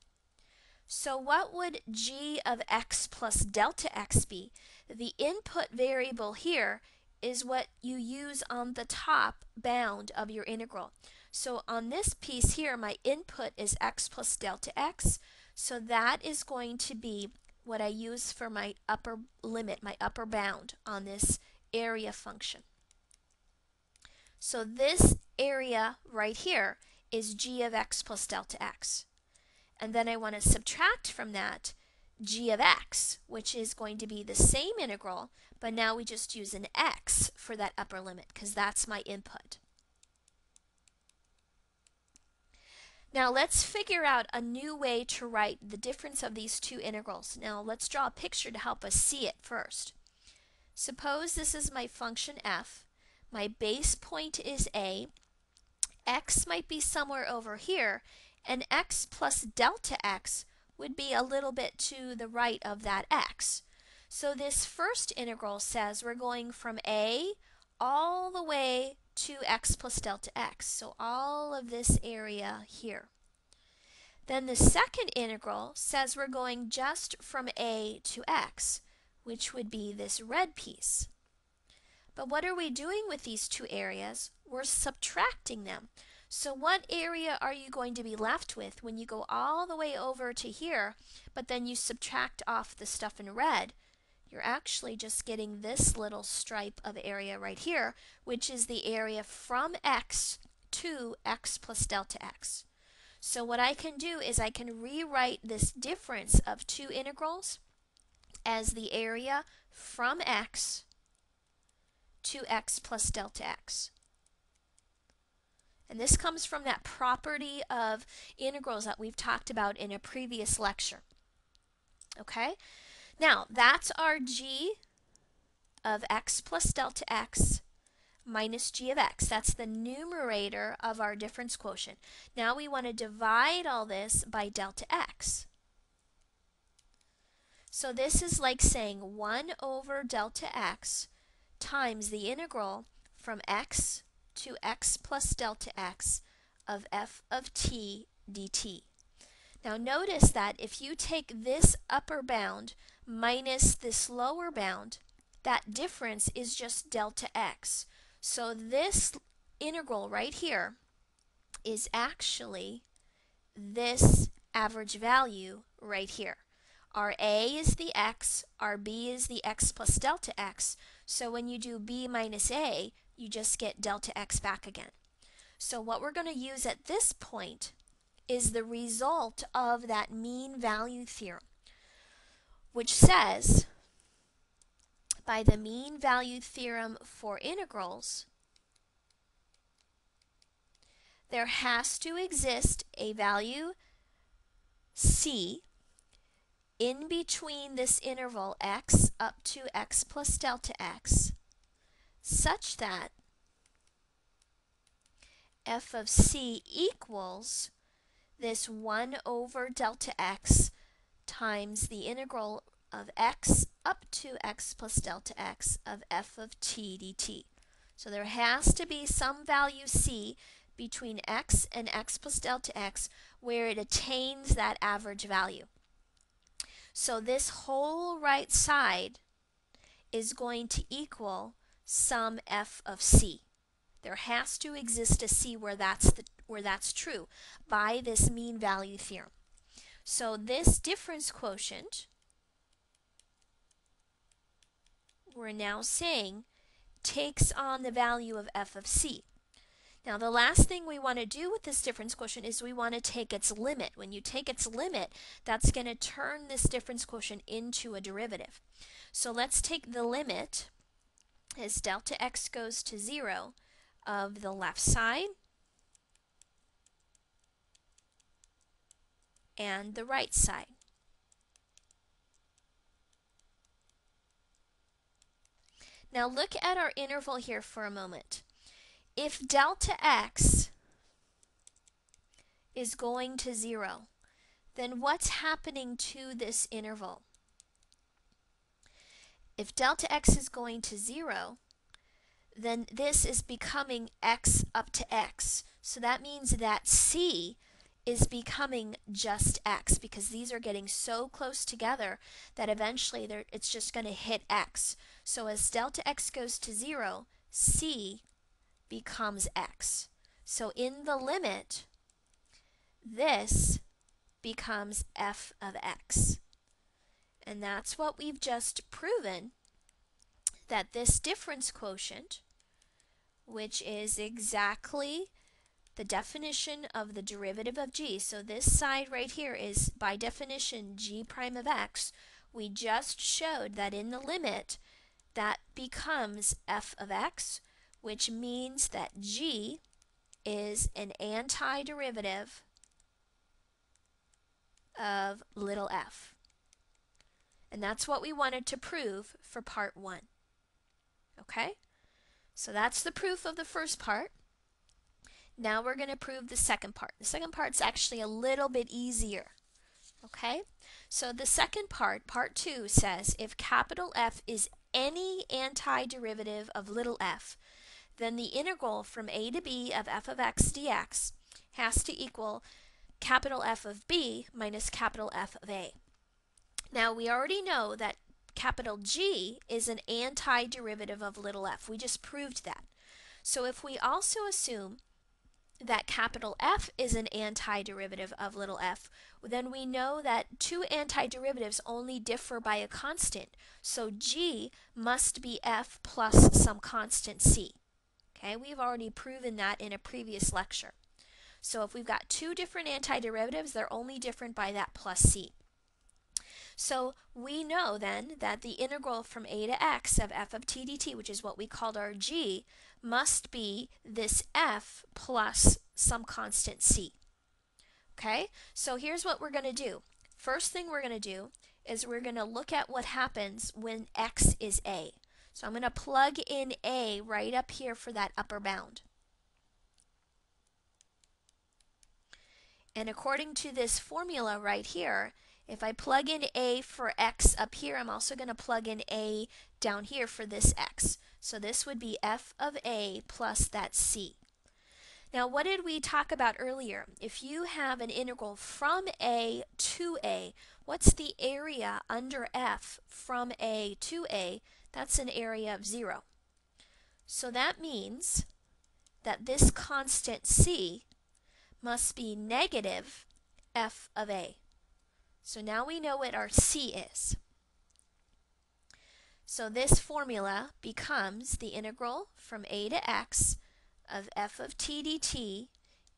So what would g of x plus delta x be? The input variable here is what you use on the top bound of your integral. So on this piece here, my input is x plus delta x. So that is going to be what I use for my upper limit, my upper bound on this area function. So this area right here is g of x plus delta x. And then I want to subtract from that g of x, which is going to be the same integral, but now we just use an x for that upper limit because that's my input. Now let's figure out a new way to write the difference of these two integrals. Now let's draw a picture to help us see it first. Suppose this is my function f. My base point is a. X might be somewhere over here, and x plus delta x would be a little bit to the right of that x. So this first integral says we're going from a all the way to x plus delta x. So all of this area here. Then the second integral says we're going just from a to x, which would be this red piece. But what are we doing with these two areas? We're subtracting them. So what area are you going to be left with when you go all the way over to here, but then you subtract off the stuff in red? You're actually just getting this little stripe of area right here, which is the area from x to x plus delta x. So what I can do is I can rewrite this difference of two integrals as the area from x 2x plus delta x. And this comes from that property of integrals that we've talked about in a previous lecture. Okay? Now, that's our g of x plus delta x minus g of x. That's the numerator of our difference quotient. Now we want to divide all this by delta x. So this is like saying 1 over delta x times the integral from x to x plus delta x of f of t dt. Now notice that if you take this upper bound minus this lower bound, that difference is just delta x. So this integral right here is actually this average value right here. Our a is the x, our b is the x plus delta x. So when you do b minus a, you just get delta x back again. So what we're going to use at this point is the result of that mean value theorem, which says by the mean value theorem for integrals, there has to exist a value c in between this interval x up to x plus delta x such that f of c equals this 1 over delta x times the integral of x up to x plus delta x of f of t dt. So there has to be some value c between x and x plus delta x where it attains that average value. So this whole right side is going to equal some f of c. There has to exist a c where that's true by this mean value theorem. So this difference quotient, we're now saying, takes on the value of f of c. Now the last thing we want to do with this difference quotient is we want to take its limit. When you take its limit, that's going to turn this difference quotient into a derivative. So let's take the limit as delta x goes to 0 of the left side and the right side. Now look at our interval here for a moment. If delta x is going to 0, then what's happening to this interval? If delta x is going to 0, then this is becoming x up to x. So that means that c is becoming just x, because these are getting so close together that eventually it's just going to hit x. So as delta x goes to 0, c becomes x. So in the limit, this becomes f of x. And that's what we've just proven, that this difference quotient, which is exactly the definition of the derivative of g, so this side right here is by definition g prime of x, we just showed that in the limit that becomes f of x, which means that g is an antiderivative of little f. And that's what we wanted to prove for part 1. Okay? So that's the proof of the first part. Now we're going to prove the second part. The second part's actually a little bit easier. Okay? So the second part, part 2, says if capital F is any antiderivative of little f, then the integral from a to b of f of x dx has to equal capital F of b minus capital F of a. Now we already know that capital G is an antiderivative of little f. We just proved that. So if we also assume that capital F is an antiderivative of little f, then we know that two antiderivatives only differ by a constant. So G must be f plus some constant c. Okay, we've already proven that in a previous lecture. So if we've got two different antiderivatives, they're only different by that plus c. So we know then that the integral from a to x of f of t dt, which is what we called our g, must be this f plus some constant c. Okay, so here's what we're going to do. First thing we're going to do is we're going to look at what happens when x is a. So I'm going to plug in a right up here for that upper bound. And according to this formula right here, if I plug in a for x up here, I'm also going to plug in a down here for this x. So this would be f of a plus that c. Now, what did we talk about earlier? If you have an integral from a to a, what's the area under f from a to a? That's an area of 0. So that means that this constant c must be negative f of a. So now we know what our c is. So this formula becomes the integral from a to x of f of t dt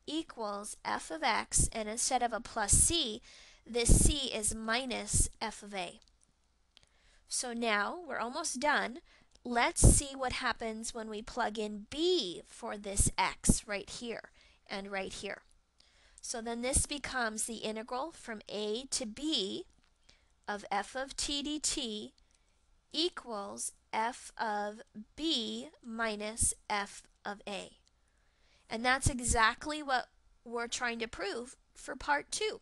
equals f of x, and instead of a plus c, this c is minus f of a. So now we're almost done. Let's see what happens when we plug in b for this x right here and right here. So then this becomes the integral from a to b of f of t dt equals f of b minus f of a. And that's exactly what we're trying to prove for part 2.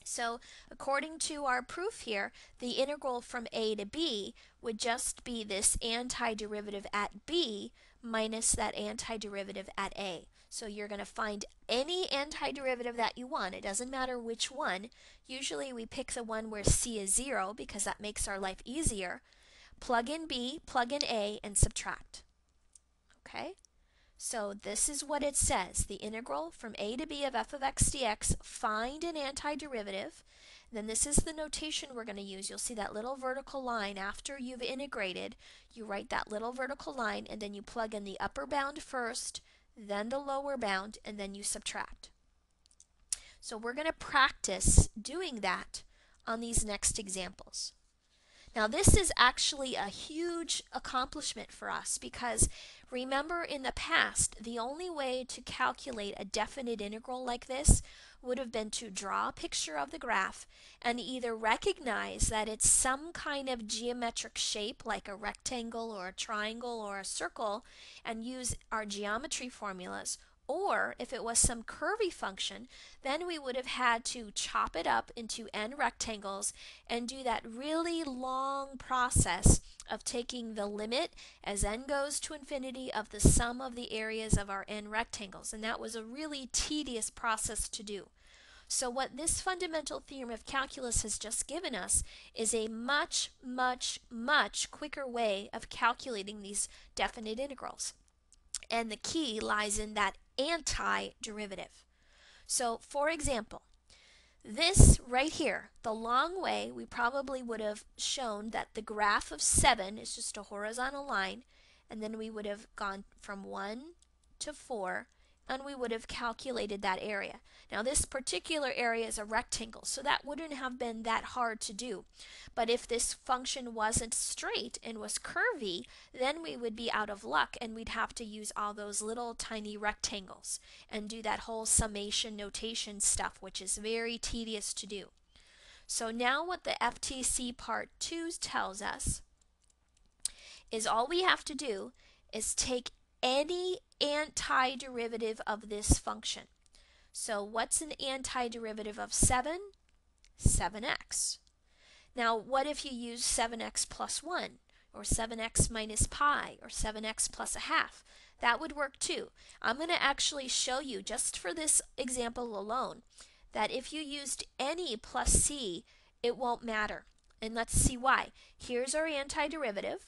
So according to our proof here, the integral from a to b would just be this antiderivative at b minus that antiderivative at a. So you're going to find any antiderivative that you want. It doesn't matter which one. Usually we pick the one where c is 0 because that makes our life easier. Plug in b, plug in a, and subtract. Okay? So this is what it says. The integral from a to b of f of x dx, find an antiderivative. Then this is the notation we're going to use. You'll see that little vertical line after you've integrated. You write that little vertical line and then you plug in the upper bound first, then the lower bound, and then you subtract. So we're going to practice doing that on these next examples. Now this is actually a huge accomplishment for us because remember in the past the only way to calculate a definite integral like this would have been to draw a picture of the graph and either recognize that it's some kind of geometric shape like a rectangle or a triangle or a circle and use our geometry formulas, or if it was some curvy function, then we would have had to chop it up into n rectangles and do that really long process of taking the limit as n goes to infinity of the sum of the areas of our n rectangles. And that was a really tedious process to do. So what this fundamental theorem of calculus has just given us is a much, much, much quicker way of calculating these definite integrals. And the key lies in that antiderivative. So, for example, this right here, the long way, we probably would have shown that the graph of 7 is just a horizontal line, and then we would have gone from 1 to 4, and we would have calculated that area. Now this particular area is a rectangle, so that wouldn't have been that hard to do. But if this function wasn't straight and was curvy, then we would be out of luck and we'd have to use all those little tiny rectangles and do that whole summation notation stuff, which is very tedious to do. So now what the FTC Part 2 tells us is all we have to do is take any antiderivative of this function. So what's an antiderivative of 7? 7x. Now what if you use 7x plus 1, or 7x minus pi, or 7x plus a half? That would work too. I'm going to actually show you, just for this example alone, that if you used any plus c, it won't matter. And let's see why. Here's our antiderivative.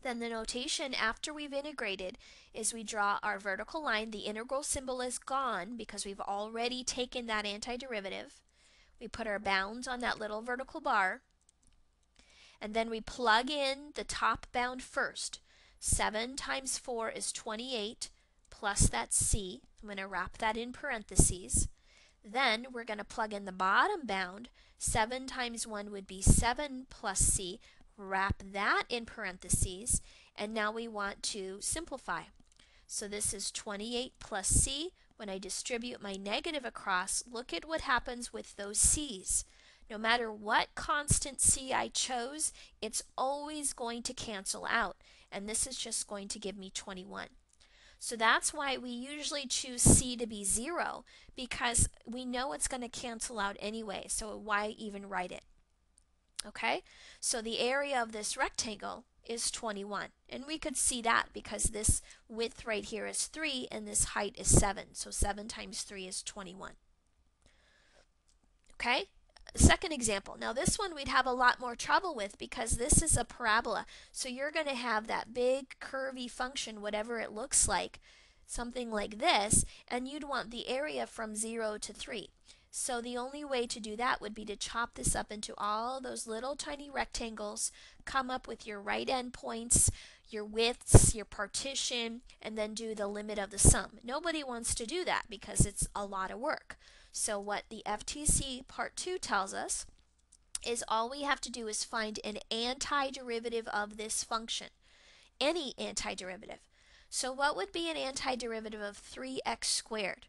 Then the notation after we've integrated is we draw our vertical line. The integral symbol is gone because we've already taken that antiderivative. We put our bounds on that little vertical bar, and then we plug in the top bound first. 7 times 4 is 28 plus that c. I'm going to wrap that in parentheses. Then we're going to plug in the bottom bound. 7 times 1 would be 7 plus c. Wrap that in parentheses, and now we want to simplify. So this is 28 plus c. When I distribute my negative across, look at what happens with those c's. No matter what constant c I chose, it's always going to cancel out, and this is just going to give me 21. So that's why we usually choose c to be 0, because we know it's going to cancel out anyway, so why even write it? Okay, so the area of this rectangle is 21, and we could see that because this width right here is 3 and this height is 7, so 7 times 3 is 21. Okay, second example. Now this one we'd have a lot more trouble with because this is a parabola, so you're going to have that big curvy function, whatever it looks like, something like this, and you'd want the area from 0 to 3. So the only way to do that would be to chop this up into all those little tiny rectangles, come up with your right endpoints, your widths, your partition, and then do the limit of the sum. Nobody wants to do that because it's a lot of work. So what the FTC Part 2 tells us is all we have to do is find an antiderivative of this function, any antiderivative. So what would be an antiderivative of 3x squared?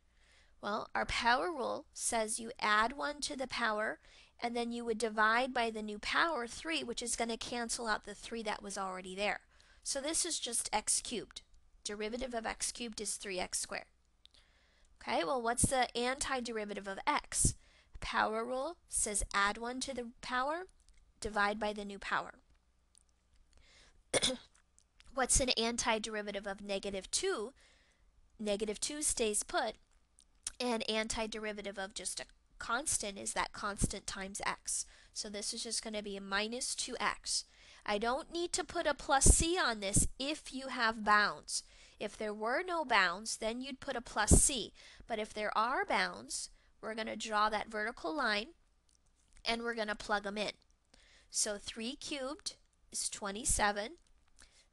Well, our power rule says you add 1 to the power, and then you would divide by the new power, 3, which is going to cancel out the 3 that was already there. So this is just x cubed. Derivative of x cubed is 3x squared. Okay, well, what's the antiderivative of x? Power rule says add 1 to the power, divide by the new power. What's an antiderivative of negative 2? Negative 2 stays put. And antiderivative of just a constant is that constant times x. So this is just going to be a minus 2x. I don't need to put a plus c on this if you have bounds. If there were no bounds, then you'd put a plus c. But if there are bounds, we're going to draw that vertical line and we're going to plug them in. So 3 cubed is 27.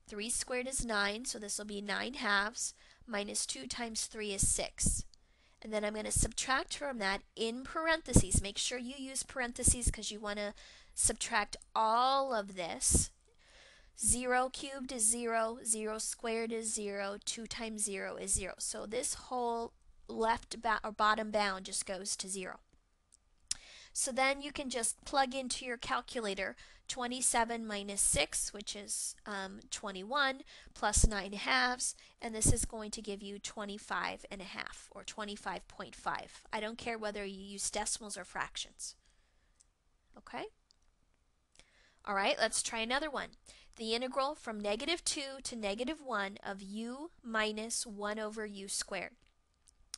3 squared is 9, so this will be 9 halves. Minus 2 times 3 is 6. And then I'm going to subtract from that in parentheses. Make sure you use parentheses because you want to subtract all of this. 0 cubed is 0, 0 squared is 0, 2 times 0 is 0. So this whole left or bottom bound just goes to 0. So then you can just plug into your calculator 27 minus 6, which is 21, plus 9 halves, and this is going to give you 25 and a half, or 25.5. I don't care whether you use decimals or fractions. Okay? All right, let's try another one. The integral from negative 2 to negative 1 of u minus 1 over u squared.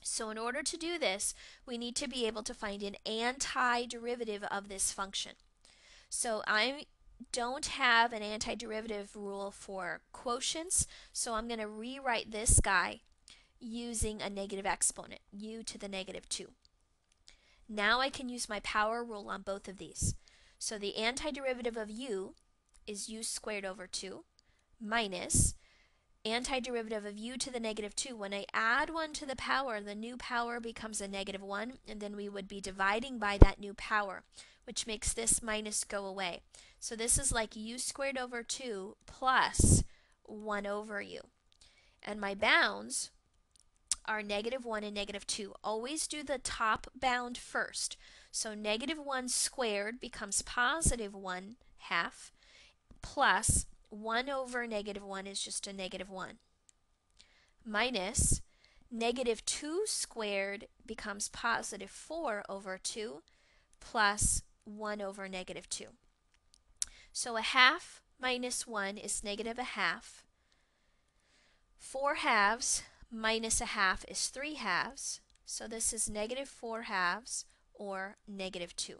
So in order to do this, we need to be able to find an antiderivative of this function. So I don't have an antiderivative rule for quotients, so I'm going to rewrite this guy using a negative exponent, u to the negative 2. Now I can use my power rule on both of these. So the antiderivative of u is u squared over 2 minus antiderivative of u to the negative 2. When I add 1 to the power, the new power becomes a negative 1, and then we would be dividing by that new power, which makes this minus go away. So this is like u squared over 2 plus 1 over u. And my bounds are negative 1 and negative 2. Always do the top bound first. So negative 1 squared becomes positive 1 half plus 1 over negative 1 is just a negative 1 minus negative 2 squared becomes positive 4 over 2 plus 1 over negative 2. So a half minus 1 is negative a half. 4 halves minus a half is 3 halves. So this is negative 4 halves or negative 2.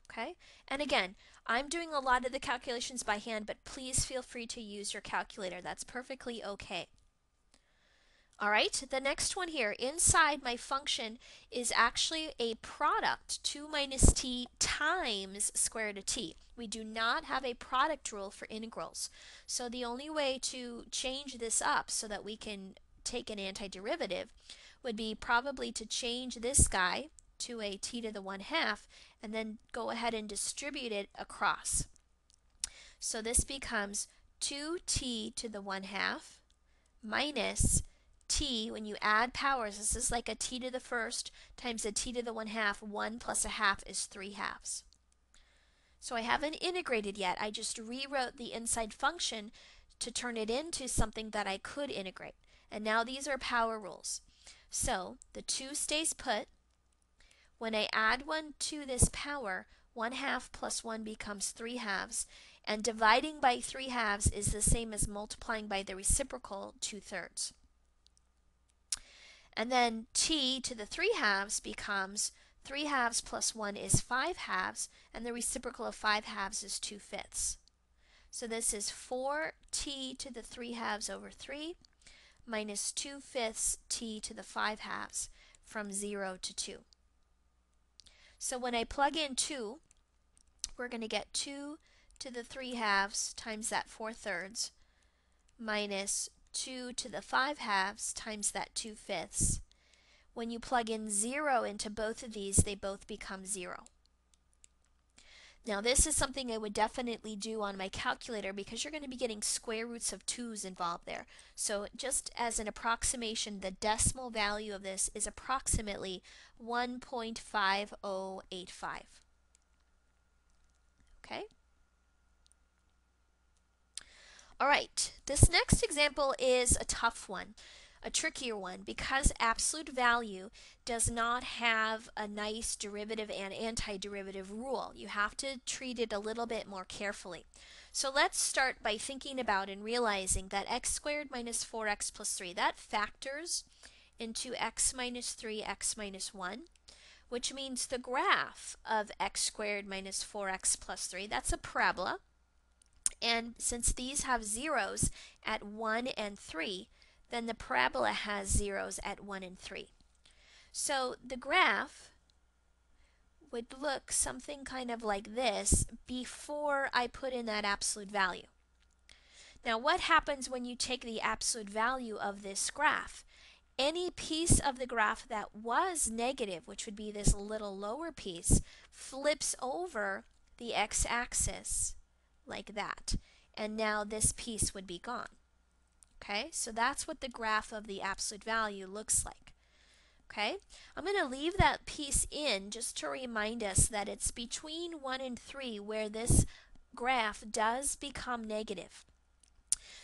Okay? And again, I'm doing a lot of the calculations by hand, but please feel free to use your calculator. That's perfectly okay. All right, the next one here, inside my function is actually a product, 2 minus t times square root of t. We do not have a product rule for integrals. So the only way to change this up so that we can take an antiderivative would be probably to change this guy to a t to the 1/2 and then go ahead and distribute it across. So this becomes 2t to the 1/2 minus t, when you add powers, this is like a t to the first times a t to the 1/2. 1 plus a half is 3/2. So I haven't integrated yet. I just rewrote the inside function to turn it into something that I could integrate. And now these are power rules. So the 2 stays put. When I add 1 to this power, 1/2 plus 1 becomes 3/2. And dividing by 3/2 is the same as multiplying by the reciprocal 2/3. And then t to the 3/2 becomes 3/2 plus 1 is 5/2, and the reciprocal of 5/2 is 2/5. So this is 4t to the 3/2 over 3 minus 2/5 t to the 5/2 from 0 to 2. So when I plug in 2, we're going to get 2 to the 3/2 times that 4/3 minus 2 to the 5/2 times that 2/5. When you plug in 0 into both of these, they both become 0. Now this is something I would definitely do on my calculator because you're going to be getting square roots of 2's involved there. So just as an approximation, the decimal value of this is approximately 1.5085. Okay? All right, this next example is a tough one, a trickier one, because absolute value does not have a nice derivative and antiderivative rule. You have to treat it a little bit more carefully. So let's start by thinking about and realizing that x squared minus 4x plus 3, that factors into x minus 3, x minus 1, which means the graph of x squared minus 4x plus 3, that's a parabola. And since these have zeros at 1 and 3, then the parabola has zeros at 1 and 3. So the graph would look something kind of like this before I put in that absolute value. Now what happens when you take the absolute value of this graph? Any piece of the graph that was negative, which would be this little lower piece, flips over the x-axis like that. And now this piece would be gone. Okay, so that's what the graph of the absolute value looks like. Okay, I'm going to leave that piece in just to remind us that it's between 1 and 3 where this graph does become negative.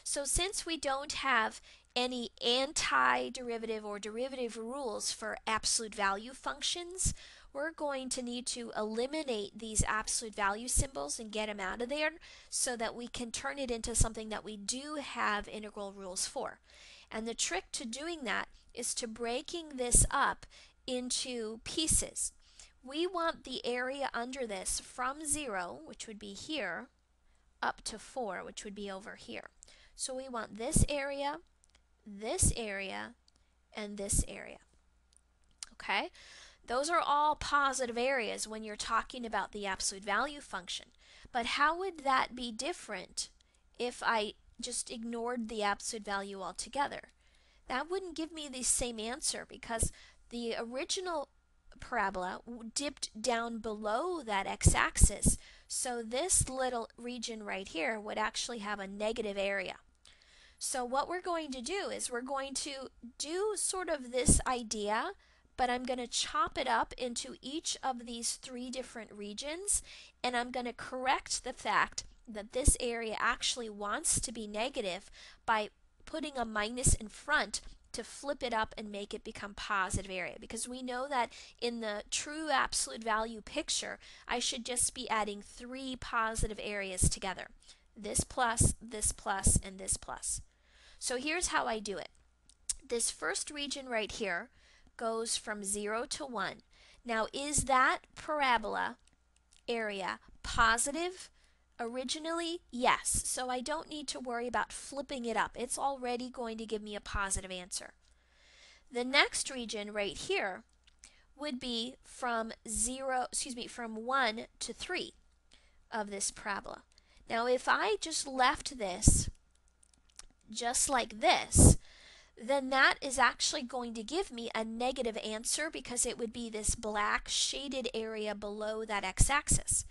So since we don't have any antiderivative or derivative rules for absolute value functions, we're going to need to eliminate these absolute value symbols and get them out of there so that we can turn it into something that we do have integral rules for. And the trick to doing that is to breaking this up into pieces. We want the area under this from 0, which would be here, up to 4, which would be over here. So we want this area, and this area. Okay? Those are all positive areas when you're talking about the absolute value function. But how would that be different if I just ignored the absolute value altogether? That wouldn't give me the same answer because the original parabola dipped down below that x-axis. So this little region right here would actually have a negative area. So what we're going to do is we're going to do sort of this idea, but I'm going to chop it up into each of these 3 different regions, and I'm going to correct the fact that this area actually wants to be negative by putting a minus in front to flip it up and make it become positive area, because we know that in the true absolute value picture I should just be adding 3 positive areas together. This plus, and this plus. So here's how I do it. This first region right here goes from 0 to 1. Now is that parabola area positive originally? Yes. So I don't need to worry about flipping it up. It's already going to give me a positive answer. The next region right here would be from 1 to 3 of this parabola. Now if I just left this just like this, then that is actually going to give me a negative answer because it would be this black shaded area below that x-axis.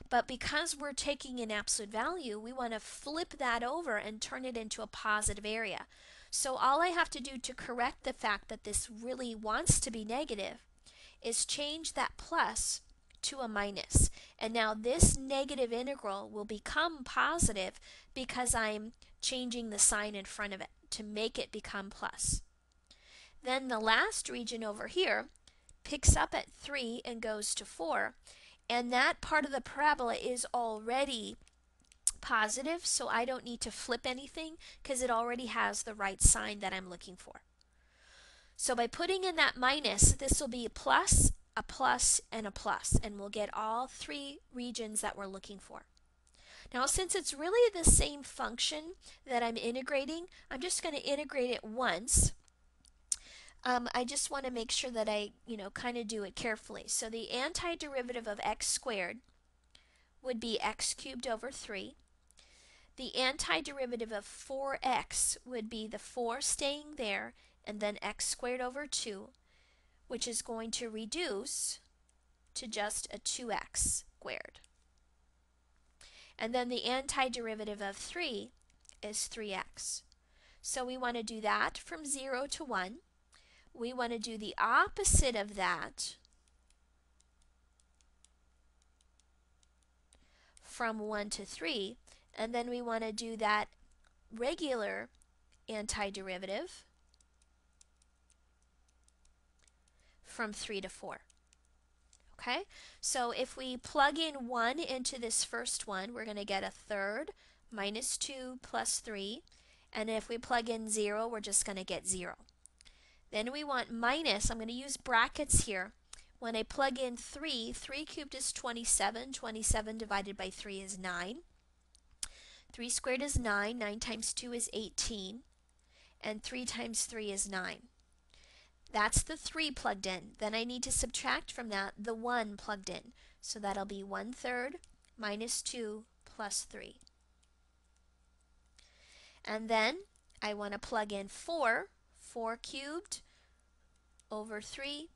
But because we're taking an absolute value, we want to flip that over and turn it into a positive area. So all I have to do to correct the fact that this really wants to be negative is change that plus to a minus. And now this negative integral will become positive because I'm changing the sign in front of it to make it become plus. Then the last region over here picks up at 3 and goes to 4, and that part of the parabola is already positive, so I don't need to flip anything because it already has the right sign that I'm looking for. So by putting in that minus, this will be a plus, and a plus, and we'll get all three regions that we're looking for. Now, since it's really the same function that I'm integrating, I'm just going to integrate it once. I just want to make sure that I, kind of do it carefully. So the antiderivative of x squared would be x cubed over 3. The antiderivative of 4x would be the 4 staying there, and then x squared over 2, which is going to reduce to just a 2x squared. And then the antiderivative of 3 is 3x. So we want to do that from 0 to 1. We want to do the opposite of that from 1 to 3. And then we want to do that regular antiderivative from 3 to 4. Okay, so if we plug in 1 into this first one, we're going to get a third minus 2 plus 3. And if we plug in 0, we're just going to get 0. Then we want minus, I'm going to use brackets here. When I plug in 3, 3 cubed is 27. 27 divided by 3 is 9. 3 squared is 9. 9 times 2 is 18. And 3 times 3 is 9. That's the 3 plugged in. Then I need to subtract from that the 1 plugged in. So that'll be 1/3 minus 2 plus 3. And then I want to plug in 4. 4 cubed over 3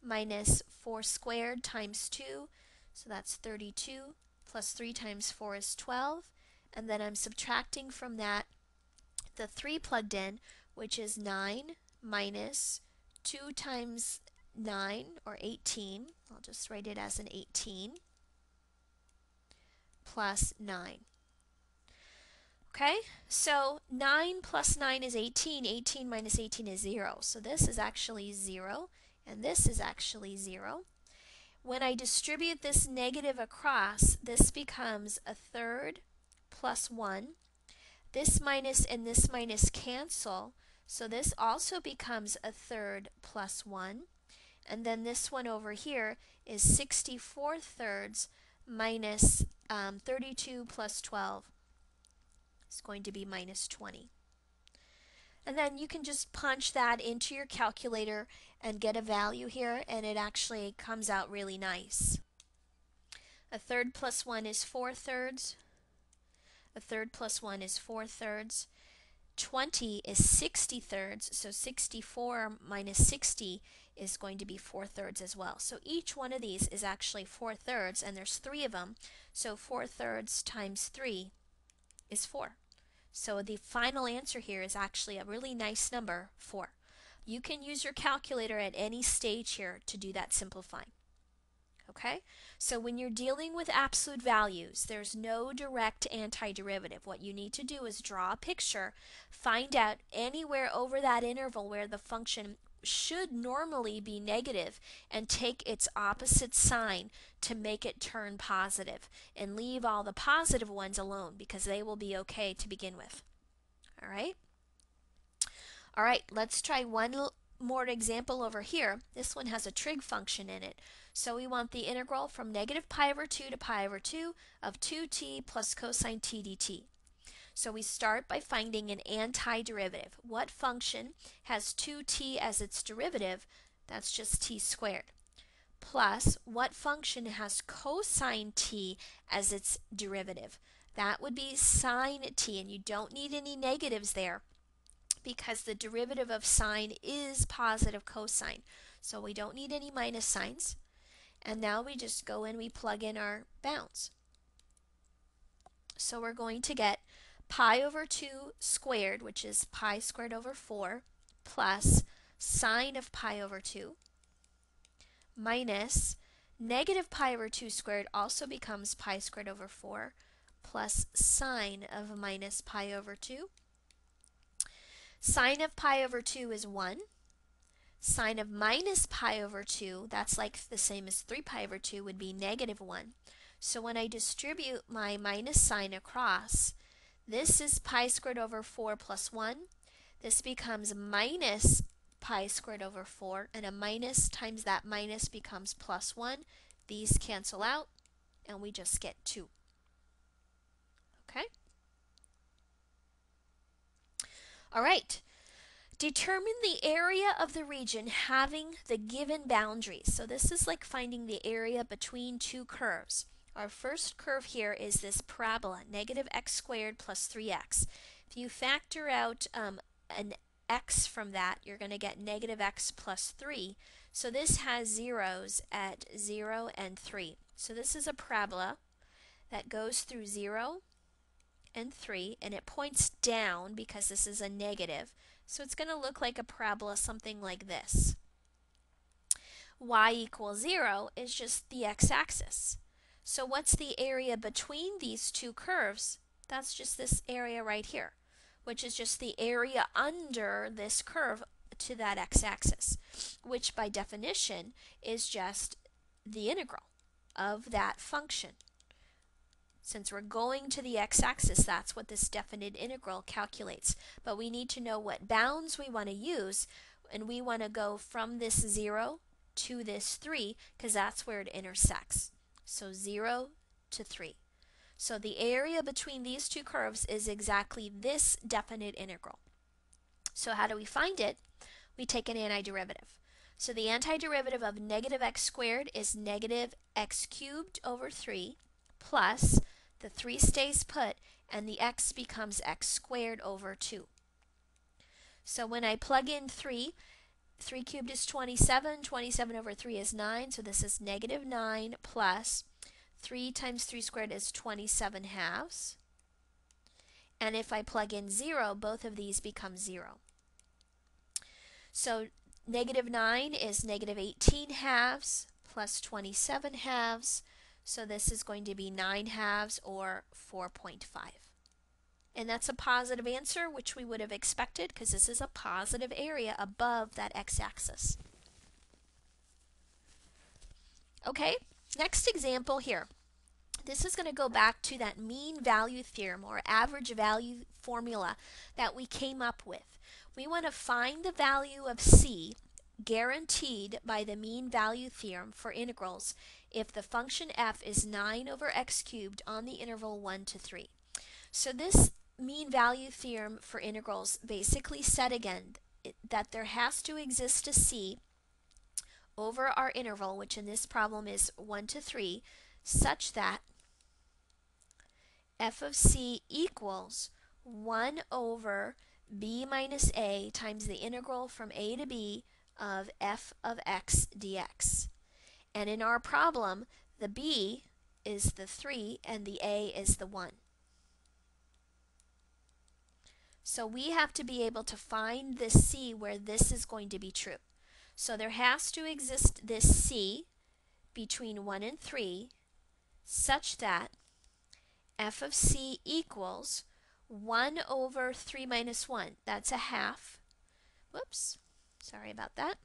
minus 4 squared times 2. So that's 32 plus 3 times 4 is 12. And then I'm subtracting from that the 3 plugged in, which is 9 minus 2 times 9, or 18, I'll just write it as an 18, plus 9. Okay, so 9 plus 9 is 18. 18 minus 18 is 0. So this is actually 0, and this is actually 0. When I distribute this negative across, this becomes a third plus 1. This minus and this minus cancel. So this also becomes a third plus 1. And then this one over here is 64/3 minus 32 plus 12. It's going to be minus 20. And then you can just punch that into your calculator and get a value here, and it actually comes out really nice. A third plus 1 is 4/3. A third plus 1 is 4/3. 20 is 60/3, so 64 minus 60 is going to be 4/3 as well. So each one of these is actually 4/3, and there's 3 of them. So 4/3 times 3 is 4. So the final answer here is actually a really nice number, 4. You can use your calculator at any stage here to do that simplifying. Okay, so when you're dealing with absolute values, there's no direct antiderivative. What you need to do is draw a picture, find out anywhere over that interval where the function should normally be negative, and take its opposite sign to make it turn positive, and leave all the positive ones alone because they will be okay to begin with. All right? All right, let's try one more example over here. This one has a trig function in it. So we want the integral from negative pi over 2 to pi over 2 of 2t plus cosine t dt. So we start by finding an antiderivative. What function has 2t as its derivative? That's just t squared. Plus, what function has cosine t as its derivative? That would be sine t, and you don't need any negatives there, because the derivative of sine is positive cosine. So we don't need any minus signs. And now we just go and we plug in our bounds. So we're going to get pi over 2 squared, which is pi squared over 4, plus sine of pi over 2, minus negative pi over 2 squared also becomes pi squared over 4, plus sine of minus pi over 2. Sine of pi over 2 is 1. Sine of minus pi over 2, that's like the same as 3 pi over 2, would be negative 1. So when I distribute my minus sign across, this is pi squared over 4 plus 1. This becomes minus pi squared over 4, and a minus times that minus becomes plus 1. These cancel out, and we just get 2. Okay? All right. Determine the area of the region having the given boundaries. So this is like finding the area between two curves. Our first curve here is this parabola, negative x squared plus 3x. If you factor out an x from that, you're going to get negative x plus 3. So this has zeros at 0 and 3. So this is a parabola that goes through 0 and 3, and it points down because this is a negative. So it's going to look like a parabola something like this. Y equals 0 is just the x-axis. So what's the area between these two curves? That's just this area right here, which is just the area under this curve to that x-axis, which by definition is just the integral of that function. Since we're going to the x-axis, that's what this definite integral calculates. But we need to know what bounds we want to use, and we want to go from this 0 to this 3, because that's where it intersects. So 0 to 3. So the area between these two curves is exactly this definite integral. So how do we find it? We take an antiderivative. So the antiderivative of negative x squared is negative x cubed over 3 plus the 3 stays put, and the x becomes x squared over 2. So when I plug in 3 cubed is 27, 27 over 3 is 9, so this is negative 9 plus 3 times 3 squared is 27 halves. And if I plug in 0, both of these become 0. So negative 9 is negative 18 halves plus 27 halves. So this is going to be 9 halves, or 4.5. And that's a positive answer, which we would have expected because this is a positive area above that x-axis. Okay, next example here. This is going to go back to that mean value theorem or average value formula that we came up with. We want to find the value of c guaranteed by the mean value theorem for integrals if the function f is 9 over x cubed on the interval 1 to 3. So this mean value theorem for integrals basically said again that there has to exist a c over our interval, which in this problem is 1 to 3, such that f of c equals 1 over b minus a times the integral from a to b of f of x dx. And in our problem, the b is the 3 and the a is the 1. So we have to be able to find this c where this is going to be true. So there has to exist this c between 1 and 3 such that f of c equals 1 over 3 minus 1. That's a half. Whoops, sorry about that.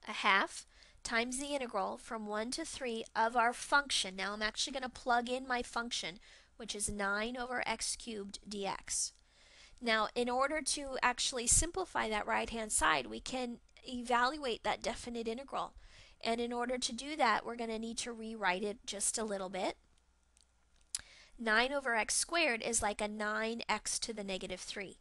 A half times the integral from 1 to 3 of our function. Now I'm actually going to plug in my function, which is 9 over x cubed dx. Now, in order to actually simplify that right-hand side, we can evaluate that definite integral. And in order to do that, we're going to need to rewrite it just a little bit. 9 over x squared is like a 9x to the negative 3.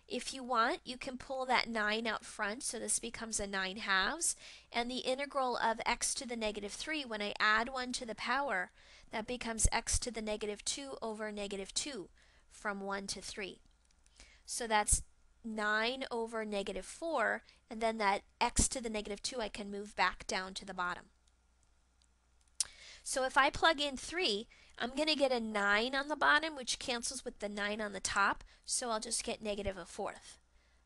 If you want, you can pull that 9 out front, so this becomes a 9 halves. And the integral of x to the negative 3, when I add 1 to the power, that becomes x to the negative 2 over negative 2 from 1 to 3. So that's 9 over negative 4, and then that x to the negative 2 I can move back down to the bottom. So if I plug in 3, I'm going to get a 9 on the bottom, which cancels with the 9 on the top, so I'll just get negative a fourth.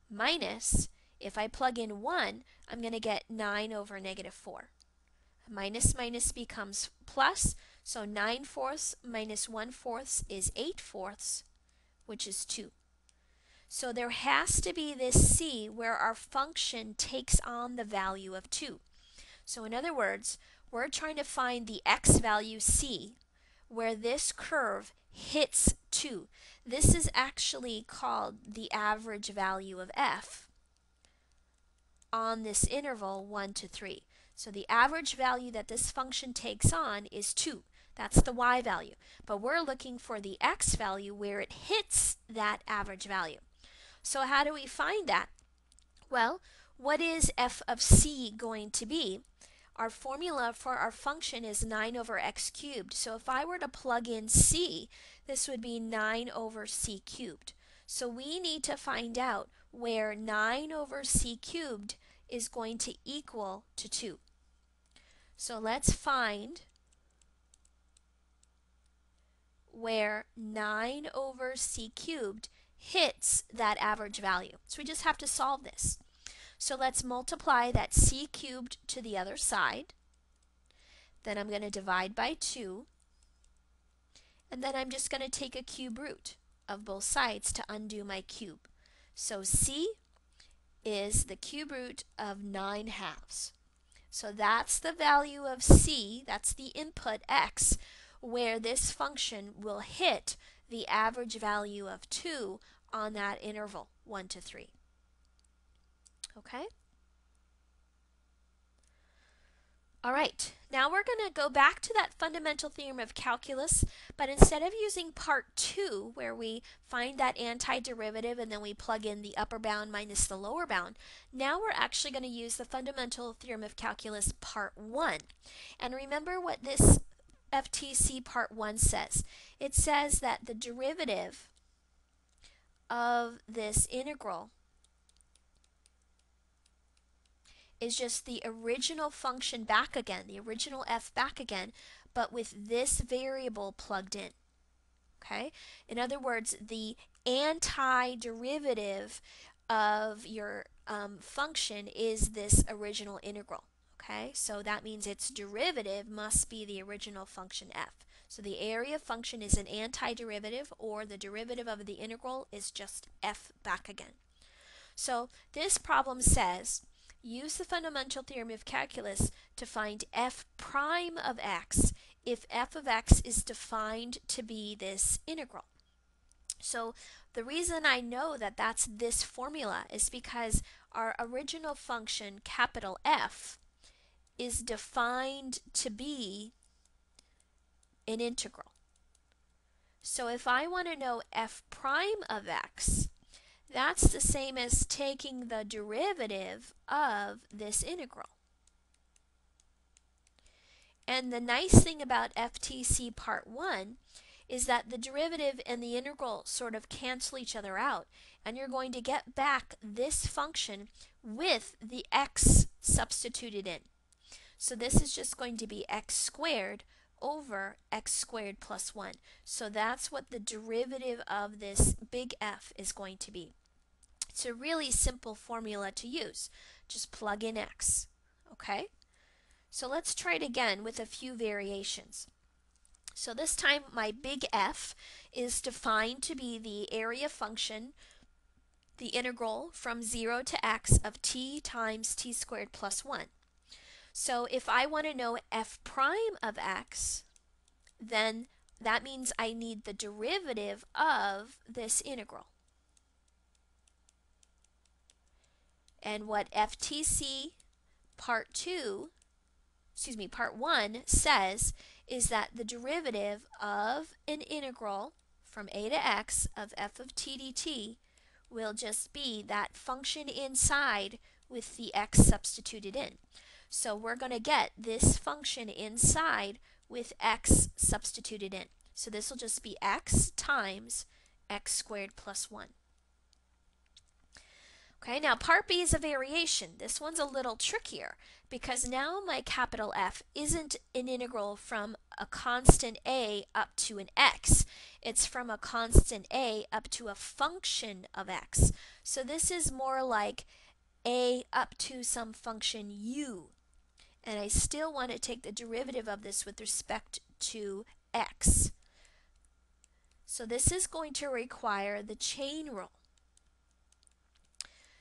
Minus, if I plug in 1, I'm going to get 9 over negative 4. Minus minus becomes plus, so 9/4 minus 1/4 is 8/4, which is 2. So there has to be this c where our function takes on the value of 2. So in other words, we're trying to find the x value c where this curve hits 2. This is actually called the average value of f on this interval 1 to 3. So the average value that this function takes on is 2. That's the y value. But we're looking for the x value where it hits that average value. So how do we find that? Well, what is f of c going to be? Our formula for our function is 9 over x cubed. So if I were to plug in c, this would be 9 over c cubed. So we need to find out where 9 over c cubed is going to equal to 2. So let's find where 9 over c cubed hits that average value. So we just have to solve this. So let's multiply that c cubed to the other side. Then I'm going to divide by 2. And then I'm just going to take a cube root of both sides to undo my cube. So c is the cube root of 9/2. So that's the value of c, that's the input x, where this function will hit the average value of 2 on that interval 1 to 3. Okay? All right, now we're going to go back to that fundamental theorem of calculus, but instead of using part 2, where we find that antiderivative and then we plug in the upper bound minus the lower bound, now we're actually going to use the fundamental theorem of calculus part 1. And remember what this FTC part 1 says. It says that the derivative of this integral is just the original function back again, the original f back again, but with this variable plugged in. Okay? In other words, the antiderivative of your function is this original integral. Okay? So that means its derivative must be the original function f. So the area function is an antiderivative, or the derivative of the integral is just f back again. So this problem says, use the fundamental theorem of calculus to find f prime of x if f of x is defined to be this integral. So the reason I know that that's this formula is because our original function, capital F, is defined to be an integral. So if I want to know f prime of x, that's the same as taking the derivative of this integral. And the nice thing about FTC part 1 is that the derivative and the integral sort of cancel each other out, and you're going to get back this function with the x substituted in. So this is just going to be x squared over x squared plus 1. So that's what the derivative of this big F is going to be. It's a really simple formula to use. Just plug in x. Okay? So let's try it again with a few variations. So this time my big F is defined to be the area function, the integral from 0 to x of t times t squared plus 1. So if I want to know f prime of x, then that means I need the derivative of this integral. And what FTC part 1 says is that the derivative of an integral from a to x of f of t dt will just be that function inside with the x substituted in. So we're going to get this function inside with x substituted in. So this will just be x times x squared plus 1. Okay, now part B is a variation. This one's a little trickier because now my capital F isn't an integral from a constant a up to an x. It's from a constant a up to a function of x. So this is more like a up to some function u. And I still want to take the derivative of this with respect to x. So this is going to require the chain rule.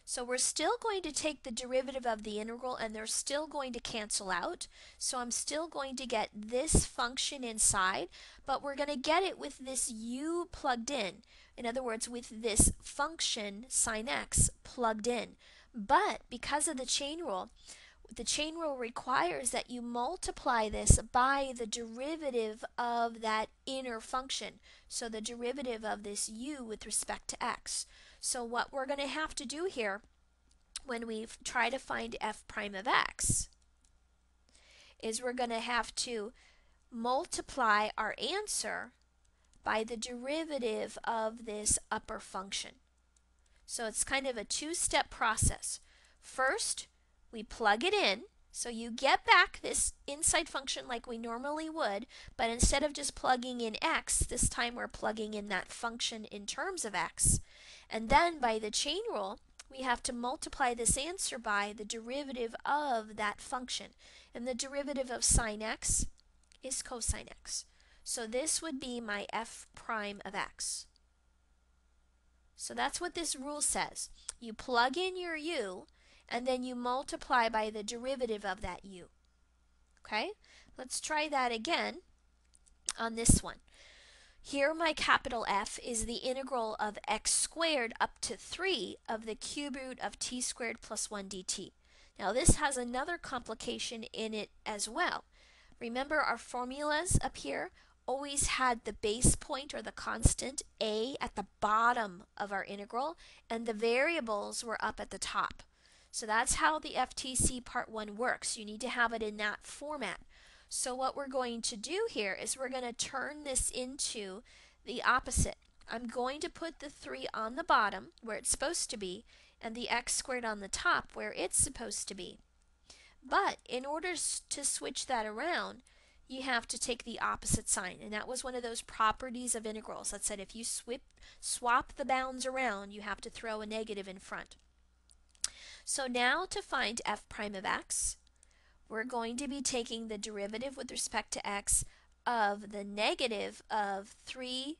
So we're still going to take the derivative of the integral and they're still going to cancel out. So I'm still going to get this function inside, but we're going to get it with this u plugged in. In other words, with this function sine x plugged in. But because of the chain rule requires that you multiply this by the derivative of that inner function. So the derivative of this u with respect to x. So what we're going to have to do here when we try to find f prime of x is we're going to have to multiply our answer by the derivative of this upper function. So it's kind of a two-step process. First, we plug it in, so you get back this inside function like we normally would, but instead of just plugging in x, this time we're plugging in that function in terms of x. And then by the chain rule, we have to multiply this answer by the derivative of that function. And the derivative of sine x is cosine x. So this would be my f prime of x. So that's what this rule says. You plug in your u, and then you multiply by the derivative of that u. Okay? Let's try that again on this one. Here my capital F is the integral of x squared up to 3 of the cube root of t squared plus 1 dt. Now this has another complication in it as well. Remember our formulas up here always had the base point or the constant a at the bottom of our integral and the variables were up at the top. So that's how the FTC part 1 works. You need to have it in that format. So what we're going to do here is we're going to turn this into the opposite. I'm going to put the 3 on the bottom where it's supposed to be and the x squared on the top where it's supposed to be. But in order to switch that around, you have to take the opposite sign. And that was one of those properties of integrals that said if you swap the bounds around, you have to throw a negative in front. So now to find f prime of x, we're going to be taking the derivative with respect to x of the negative of 3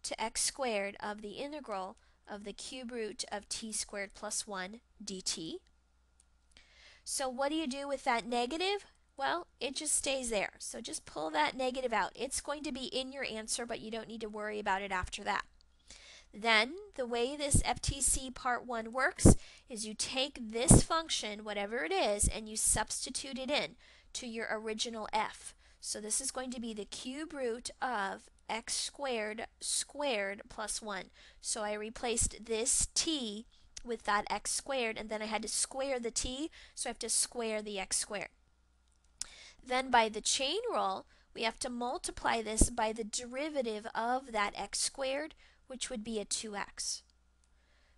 to x squared of the integral of the cube root of t squared plus 1 dt. So what do you do with that negative? Well, it just stays there. So just pull that negative out. It's going to be in your answer, but you don't need to worry about it after that. Then the way this FTC part 1 works is you take this function, whatever it is, and you substitute it in to your original f. So this is going to be the cube root of x squared squared plus 1. So I replaced this t with that x squared, and then I had to square the t, so I have to square the x squared. Then by the chain rule, we have to multiply this by the derivative of that x squared, which would be a 2x.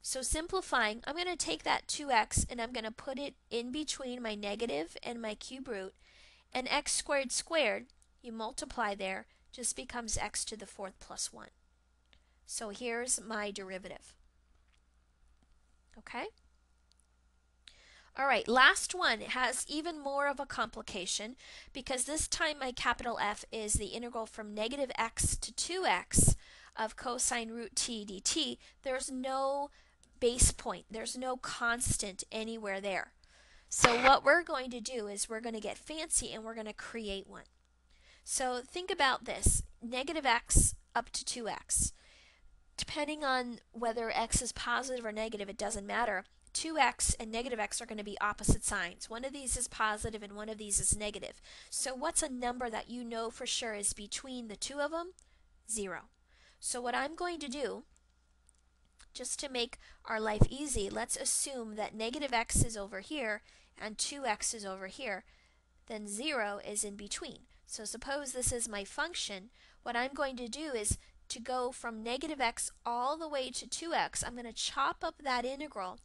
So simplifying, I'm going to take that 2x and I'm going to put it in between my negative and my cube root. And x squared squared, you multiply there, just becomes x to the 4th plus 1. So here's my derivative. Okay? Alright, last one has even more of a complication because this time my capital F is the integral from negative x to 2x of cosine root t dt. There's no base point. There's no constant anywhere there. So what we're going to do is we're going to get fancy and we're going to create one. So think about this. Negative x up to 2x. Depending on whether x is positive or negative, it doesn't matter. 2x and negative x are going to be opposite signs. One of these is positive and one of these is negative. So what's a number that you know for sure is between the two of them? 0. So what I'm going to do, just to make our life easy, let's assume that negative x is over here and 2x is over here. Then 0 is in between. So suppose this is my function. What I'm going to do is to go from negative x all the way to 2x, I'm going to chop up that integral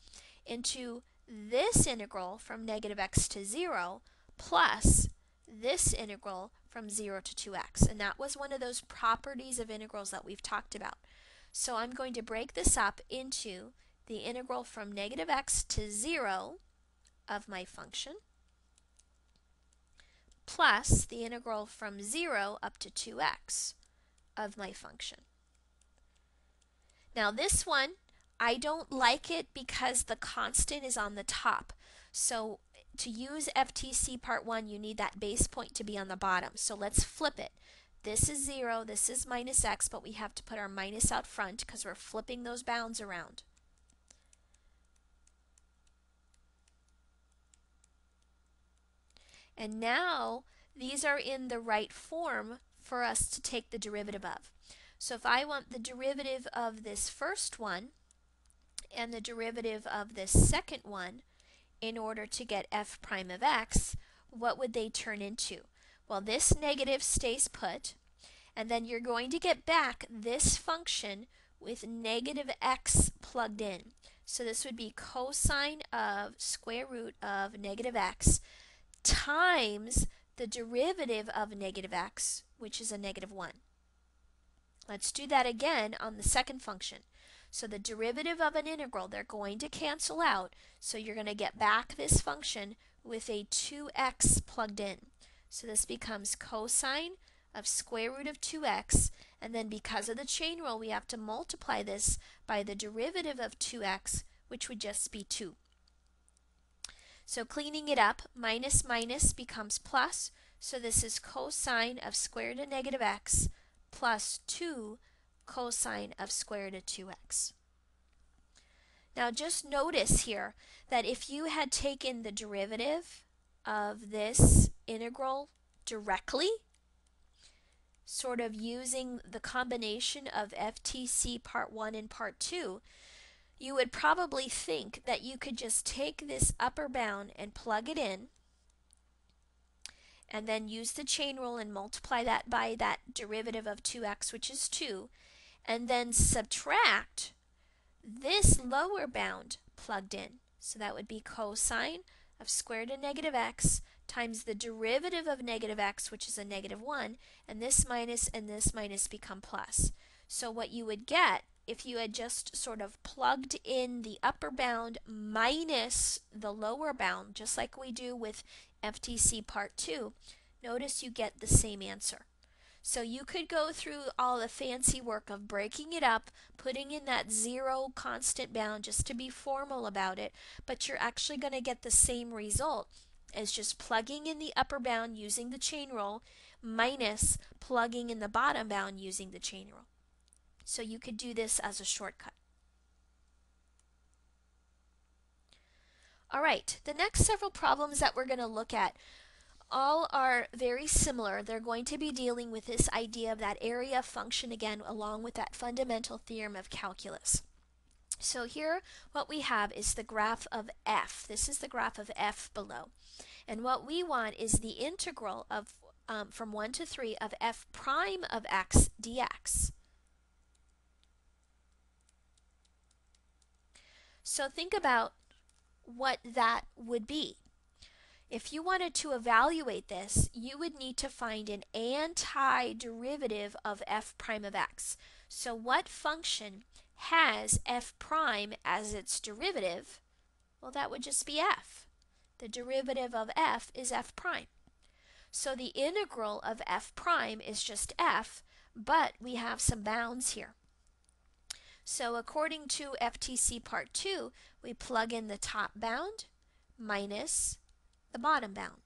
into this integral from negative x to 0 plus this integral from 0 to 2x. And that was one of those properties of integrals that we've talked about. So I'm going to break this up into the integral from negative x to 0 of my function plus the integral from 0 up to 2x of my function. Now this one, I don't like it because the constant is on the top. So to use FTC part 1, you need that base point to be on the bottom. So let's flip it. This is 0, this is minus x, but we have to put our minus out front because we're flipping those bounds around. And now these are in the right form for us to take the derivative of. So if I want the derivative of this first one and the derivative of this second one in order to get f prime of x, what would they turn into? Well, this negative stays put, and then you're going to get back this function with negative x plugged in. So this would be cosine of square root of negative x times the derivative of negative x, which is a negative 1. Let's do that again on the second function. So the derivative of an integral, they're going to cancel out, so you're going to get back this function with a 2x plugged in. So this becomes cosine of square root of 2x, and then because of the chain rule, we have to multiply this by the derivative of 2x, which would just be 2. So cleaning it up, minus minus becomes plus, so this is cosine of square root of negative x plus 2 cosine of square root of 2x. Now just notice here that if you had taken the derivative of this integral directly, sort of using the combination of FTC part 1 and part 2, you would probably think that you could just take this upper bound and plug it in and then use the chain rule and multiply that by that derivative of 2x, which is 2, and then subtract this lower bound plugged in. So that would be cosine of square root of negative x times the derivative of negative x, which is a negative 1, and this minus become plus. So what you would get if you had just sort of plugged in the upper bound minus the lower bound, just like we do with FTC part 2, notice you get the same answer. So you could go through all the fancy work of breaking it up, putting in that 0 constant bound just to be formal about it, but you're actually going to get the same result as just plugging in the upper bound using the chain rule minus plugging in the bottom bound using the chain rule. So you could do this as a shortcut. All right, the next several problems that we're going to look at all are very similar. They're going to be dealing with this idea of that area function again, along with that fundamental theorem of calculus. So here what we have is the graph of f. This is the graph of f below. And what we want is the integral of from 1 to 3 of f prime of x dx. So think about what that would be. If you wanted to evaluate this, you would need to find an antiderivative of f prime of x. So what function has f prime as its derivative? Well, that would just be f. The derivative of f is f prime. So the integral of f prime is just f, but we have some bounds here. So according to FTC part 2, we plug in the top bound minus the bottom bound.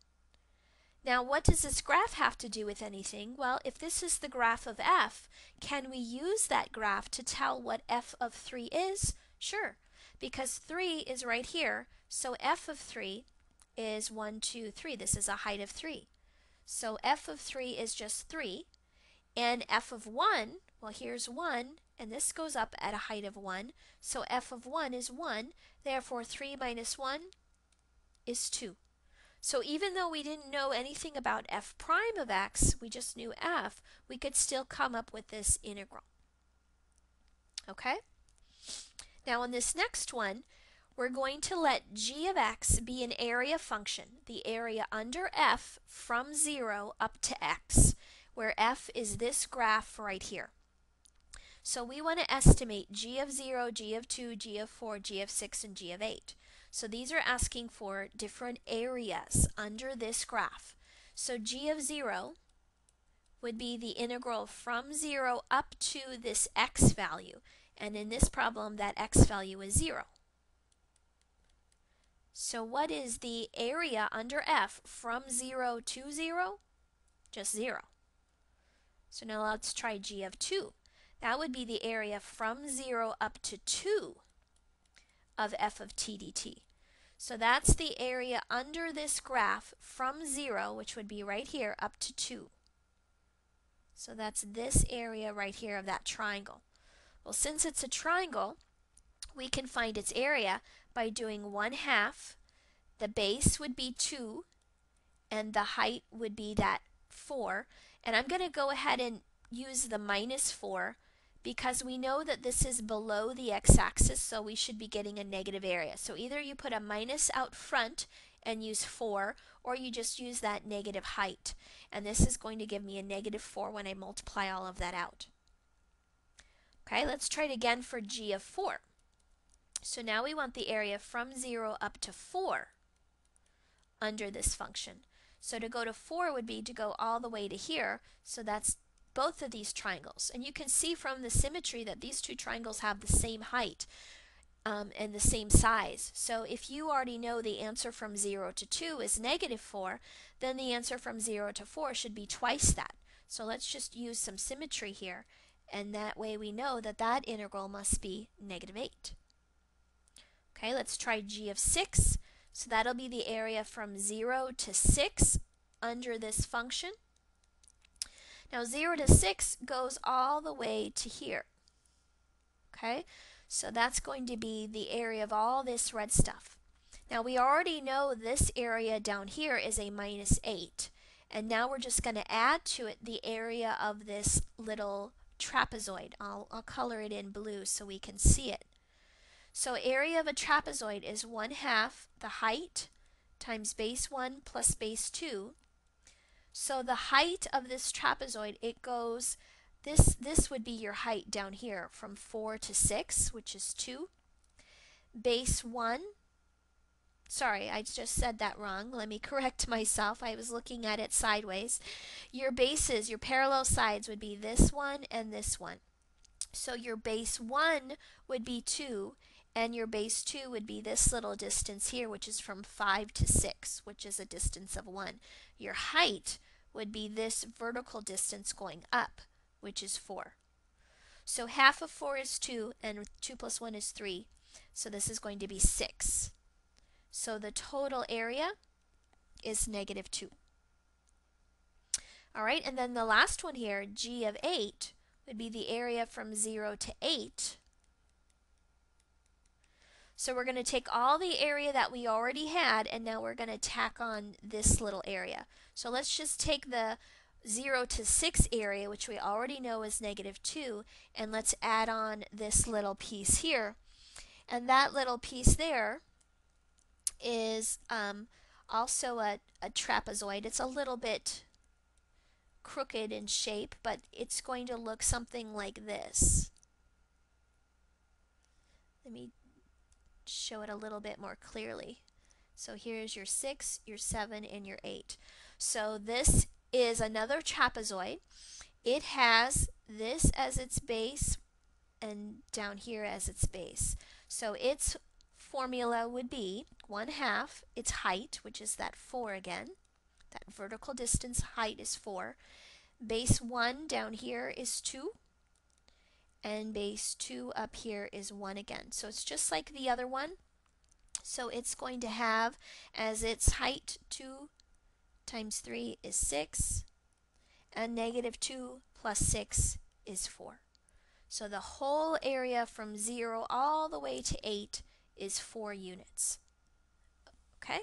Now what does this graph have to do with anything? Well, if this is the graph of f, can we use that graph to tell what f of 3 is? Sure, because 3 is right here, so f of 3 is 1, 2, 3. This is a height of 3. So f of 3 is just 3, and f of 1, well here's 1, and this goes up at a height of 1, so f of 1 is 1, therefore 3 minus 1 is 2. So even though we didn't know anything about f prime of x, we just knew f, we could still come up with this integral. Okay? Now on this next one, we're going to let g of x be an area function, the area under f from 0 up to x, where f is this graph right here. So we want to estimate g of 0, g of 2, g of 4, g of 6, and g of 8. So these are asking for different areas under this graph. So g of 0 would be the integral from 0 up to this x value. And in this problem, that x value is 0. So what is the area under f from 0 to 0? Just 0. So now let's try g of 2. That would be the area from 0 up to 2 of f of t dt. So that's the area under this graph from 0, which would be right here, up to 2. So that's this area right here of that triangle. Well, since it's a triangle, we can find its area by doing 1/2. The base would be 2, and the height would be that 4. And I'm going to go ahead and use the -4 because we know that this is below the x-axis, so we should be getting a negative area. So either you put a minus out front and use 4, or you just use that negative height. And this is going to give me a -4 when I multiply all of that out. Okay, let's try it again for g of 4. So now we want the area from 0 up to 4 under this function. So to go to 4 would be to go all the way to here, so that's both of these triangles. And you can see from the symmetry that these two triangles have the same height and the same size. So if you already know the answer from 0 to 2 is -4, then the answer from 0 to 4 should be twice that. So let's just use some symmetry here, and that way we know that that integral must be -8. Okay, let's try g of 6. So that'll be the area from 0 to 6 under this function. Now 0 to 6 goes all the way to here. Okay, so that's going to be the area of all this red stuff. Now we already know this area down here is a -8. And now we're just going to add to it the area of this little trapezoid. I'll color it in blue so we can see it. So area of a trapezoid is 1/2 the height times base 1 plus base 2. So the height of this trapezoid, it goes, this would be your height down here from 4 to 6, which is 2. Base 1, sorry, I just said that wrong. Let me correct myself. I was looking at it sideways. Your bases, your parallel sides would be this one and this one. So your base 1 would be 2, and your base 2 would be this little distance here, which is from 5 to 6, which is a distance of 1. Your height would be this vertical distance going up, which is 4. So half of 4 is 2, and 2 plus 1 is 3. So this is going to be 6. So the total area is -2. All right, and then the last one here, g of 8, would be the area from 0 to 8. So we're going to take all the area that we already had, and now we're going to tack on this little area. So let's just take the 0 to 6 area, which we already know is -2, and let's add on this little piece here. And that little piece there is also a trapezoid. It's a little bit crooked in shape, but it's going to look something like this. Let me show it a little bit more clearly. So here's your 6, your 7, and your 8. So this is another trapezoid. It has this as its base and down here as its base. So its formula would be 1/2 its height, which is that 4 again. That vertical distance height is 4. Base 1 down here is 2. And base 2 up here is 1 again. So it's just like the other one. So it's going to have as its height 2 times 3 is 6, and -2 plus 6 is 4. So the whole area from 0 all the way to 8 is 4 units. Okay?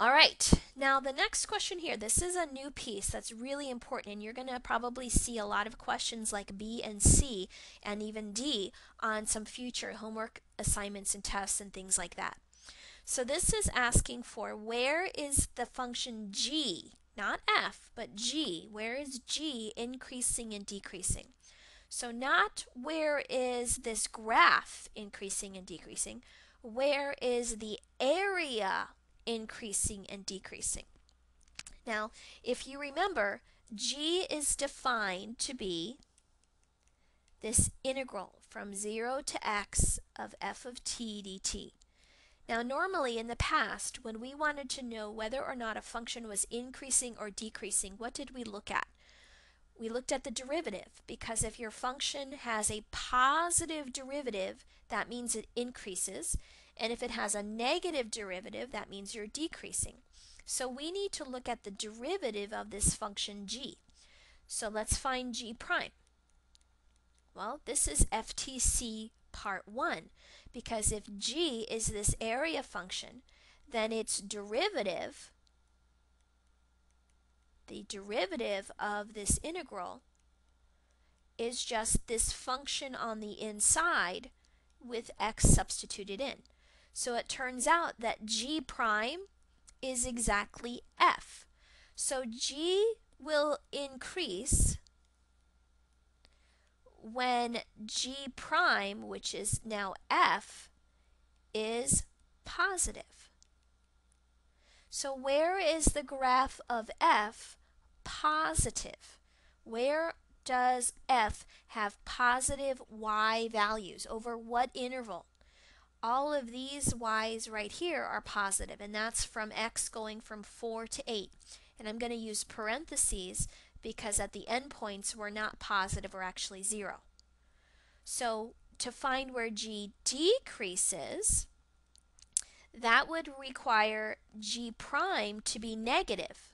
All right, now the next question here, this is a new piece that's really important, and you're going to probably see a lot of questions like B and C and even D on some future homework assignments and tests and things like that. So this is asking for where is the function g, not f, but g, where is g increasing and decreasing? So not where is this graph increasing and decreasing, where is the area increasing and decreasing? Now, if you remember, g is defined to be this integral from 0 to x of f of t dt. Now, normally in the past, when we wanted to know whether or not a function was increasing or decreasing, what did we look at? We looked at the derivative, because if your function has a positive derivative, that means it increases, and if it has a negative derivative, that means you're decreasing. So we need to look at the derivative of this function g. So let's find g prime. Well, this is FTC part 1, because if g is this area function, then its derivative, the derivative of this integral, is just this function on the inside with x substituted in. So it turns out that g prime is exactly f. So g will increase when g prime, which is now f, is positive. So where is the graph of f positive? Where does f have positive y values? Over what interval? All of these y's right here are positive, and that's from x going from 4 to 8. And I'm going to use parentheses because at the endpoints we're not positive, we're actually 0. So to find where g decreases, that would require g prime to be negative.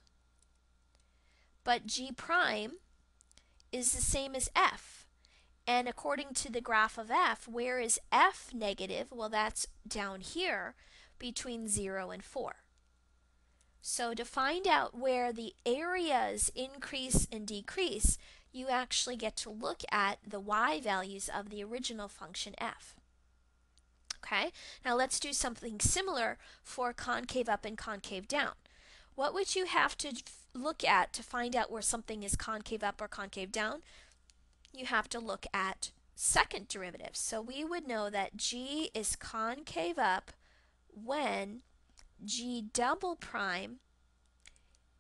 But g prime is the same as f. And according to the graph of f, where is f negative? Well, that's down here between 0 and 4. So to find out where the areas increase and decrease, you actually get to look at the y values of the original function f. Okay, now let's do something similar for concave up and concave down. What would you have to look at to find out where something is concave up or concave down? You have to look at second derivatives. So we would know that g is concave up when g double prime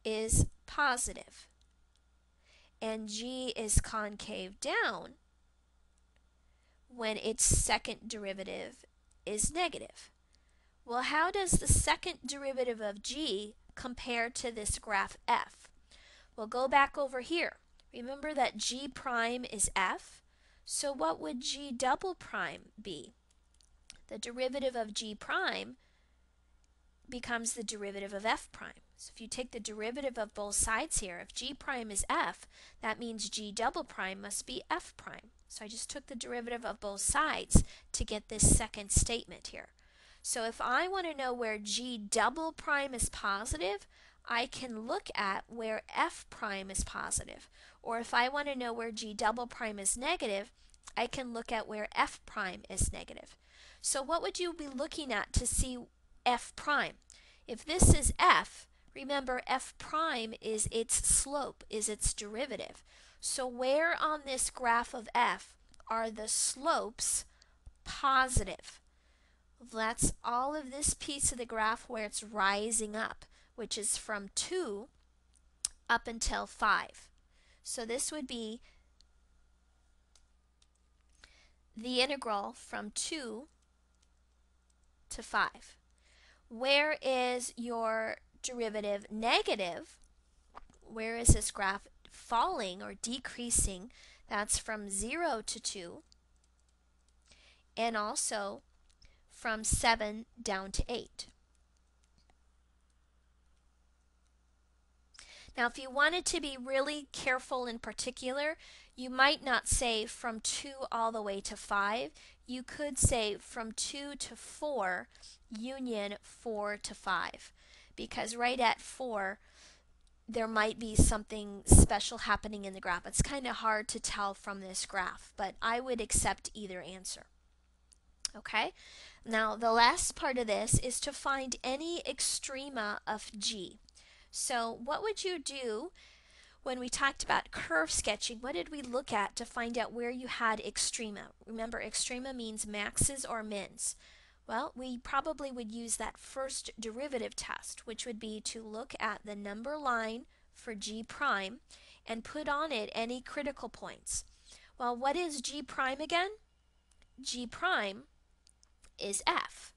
is positive, and g is concave down when its second derivative is negative. Well, how does the second derivative of g compare to this graph f? Well, go back over here. Remember that g prime is f, so what would g double prime be? The derivative of g prime becomes the derivative of f prime. So if you take the derivative of both sides here, if g prime is f, that means g double prime must be f prime. So I just took the derivative of both sides to get this second statement here. So if I want to know where g double prime is positive, I can look at where f prime is positive. Or if I want to know where g double prime is negative, I can look at where f prime is negative. So what would you be looking at to see f prime? If this is f, remember f prime is its slope, is its derivative. So where on this graph of f are the slopes positive? That's all of this piece of the graph where it's rising up, which is from 2 up until 5. So this would be the integral from 2 to 5. Where is your derivative negative? Where is this graph falling or decreasing? That's from 0 to 2, and also from 7 down to 8. Now, if you wanted to be really careful in particular, you might not say from 2 all the way to 5. You could say from 2 to 4, union 4 to 5. because right at 4 there might be something special happening in the graph. It's kind of hard to tell from this graph, but I would accept either answer. Okay, now the last part of this is to find any extrema of G. So what would you do when we talked about curve sketching? What did we look at to find out where you had extrema? Remember, extrema means maxes or mins. Well, we probably would use that first derivative test, which would be to look at the number line for G prime and put on it any critical points. Well, what is G prime again? G prime is F.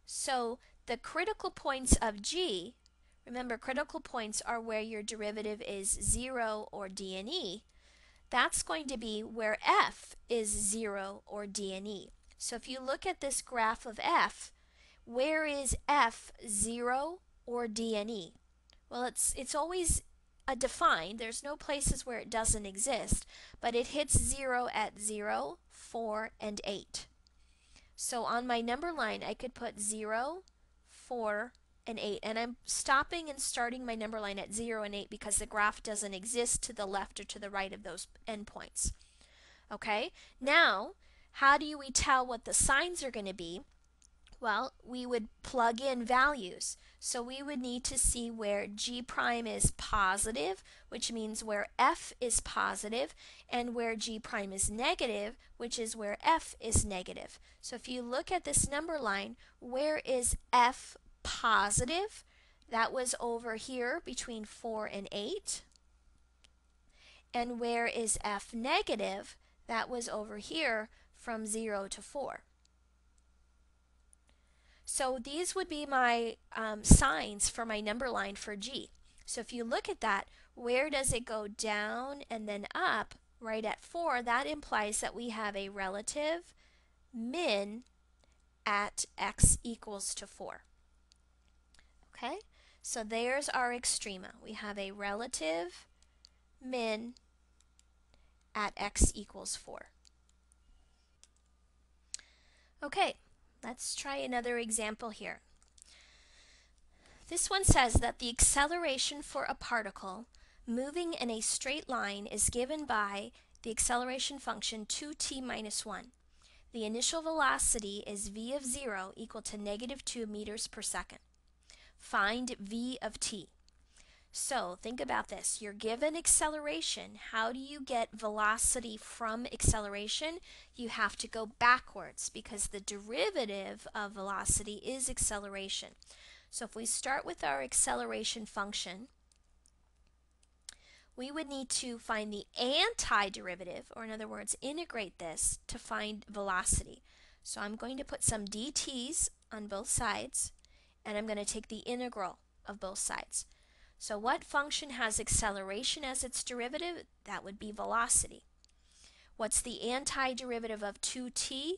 So the critical points of G, remember critical points are where your derivative is 0 or d and e, that's going to be where F is 0 or d and e. So if you look at this graph of F, where is F 0 or d and e? Well, it's always defined. There's no places where it doesn't exist, but it hits 0 at 0, 4, and 8. So on my number line, I could put 0, 4, and 8. And I'm stopping and starting my number line at 0 and 8 because the graph doesn't exist to the left or to the right of those endpoints. Okay, now how do we tell what the signs are going to be? Well, we would plug in values. So we would need to see where G prime is positive, which means where F is positive, and where G prime is negative, which is where F is negative. So if you look at this number line, where is F positive? That was over here between 4 and 8. And where is F negative? That was over here from 0 to 4. So these would be my signs for my number line for G. So if you look at that, where does it go down and then up? Right at 4, that implies that we have a relative min at x equals to 4. Okay, so there's our extrema. We have a relative min at x equals 4. Okay, let's try another example here. This one says that the acceleration for a particle moving in a straight line is given by the acceleration function 2t minus 1. The initial velocity is v of 0 equal to negative 2 meters per second. Find v of t. So think about this. You're given acceleration. How do you get velocity from acceleration? You have to go backwards because the derivative of velocity is acceleration. So if we start with our acceleration function, we would need to find the antiderivative, or in other words, integrate this to find velocity. So I'm going to put some dt's on both sides, and I'm going to take the integral of both sides. So what function has acceleration as its derivative? That would be velocity. What's the antiderivative of 2t?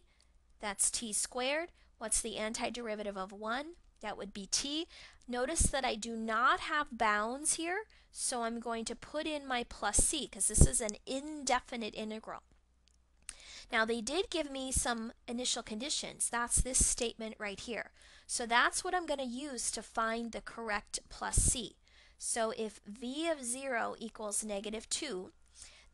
That's t squared. What's the antiderivative of 1? That would be t. Notice that I do not have bounds here, so I'm going to put in my plus c because this is an indefinite integral. Now they did give me some initial conditions. That's this statement right here. So that's what I'm going to use to find the correct plus c. So if v of 0 equals negative 2,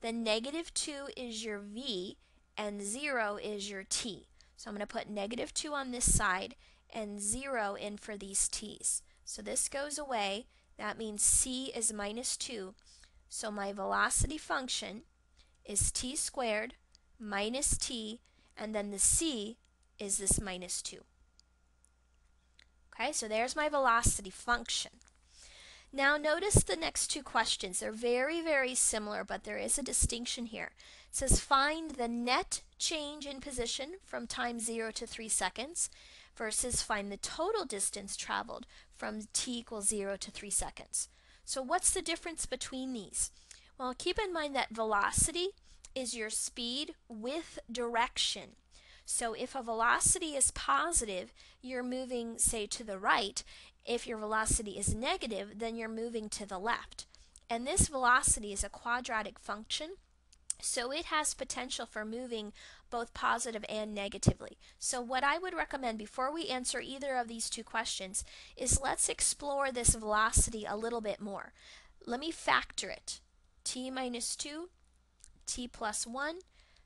then negative 2 is your v and 0 is your t. So I'm going to put negative 2 on this side and 0 in for these t's. So this goes away. That means c is minus 2. So my velocity function is t squared minus t, and then the c is this minus 2. Okay, so there's my velocity function. Now notice the next two questions. They're very, very similar, but there is a distinction here. It says find the net change in position from time 0 to 3 seconds versus find the total distance traveled from t equals 0 to 3 seconds. So what's the difference between these? Well, keep in mind that velocity is your speed with direction. So if a velocity is positive, you're moving, say, to the right. If your velocity is negative, then you're moving to the left. And this velocity is a quadratic function. So it has potential for moving both positive and negatively. So what I would recommend before we answer either of these two questions is let's explore this velocity a little bit more. Let me factor it. T minus 2, t plus 1.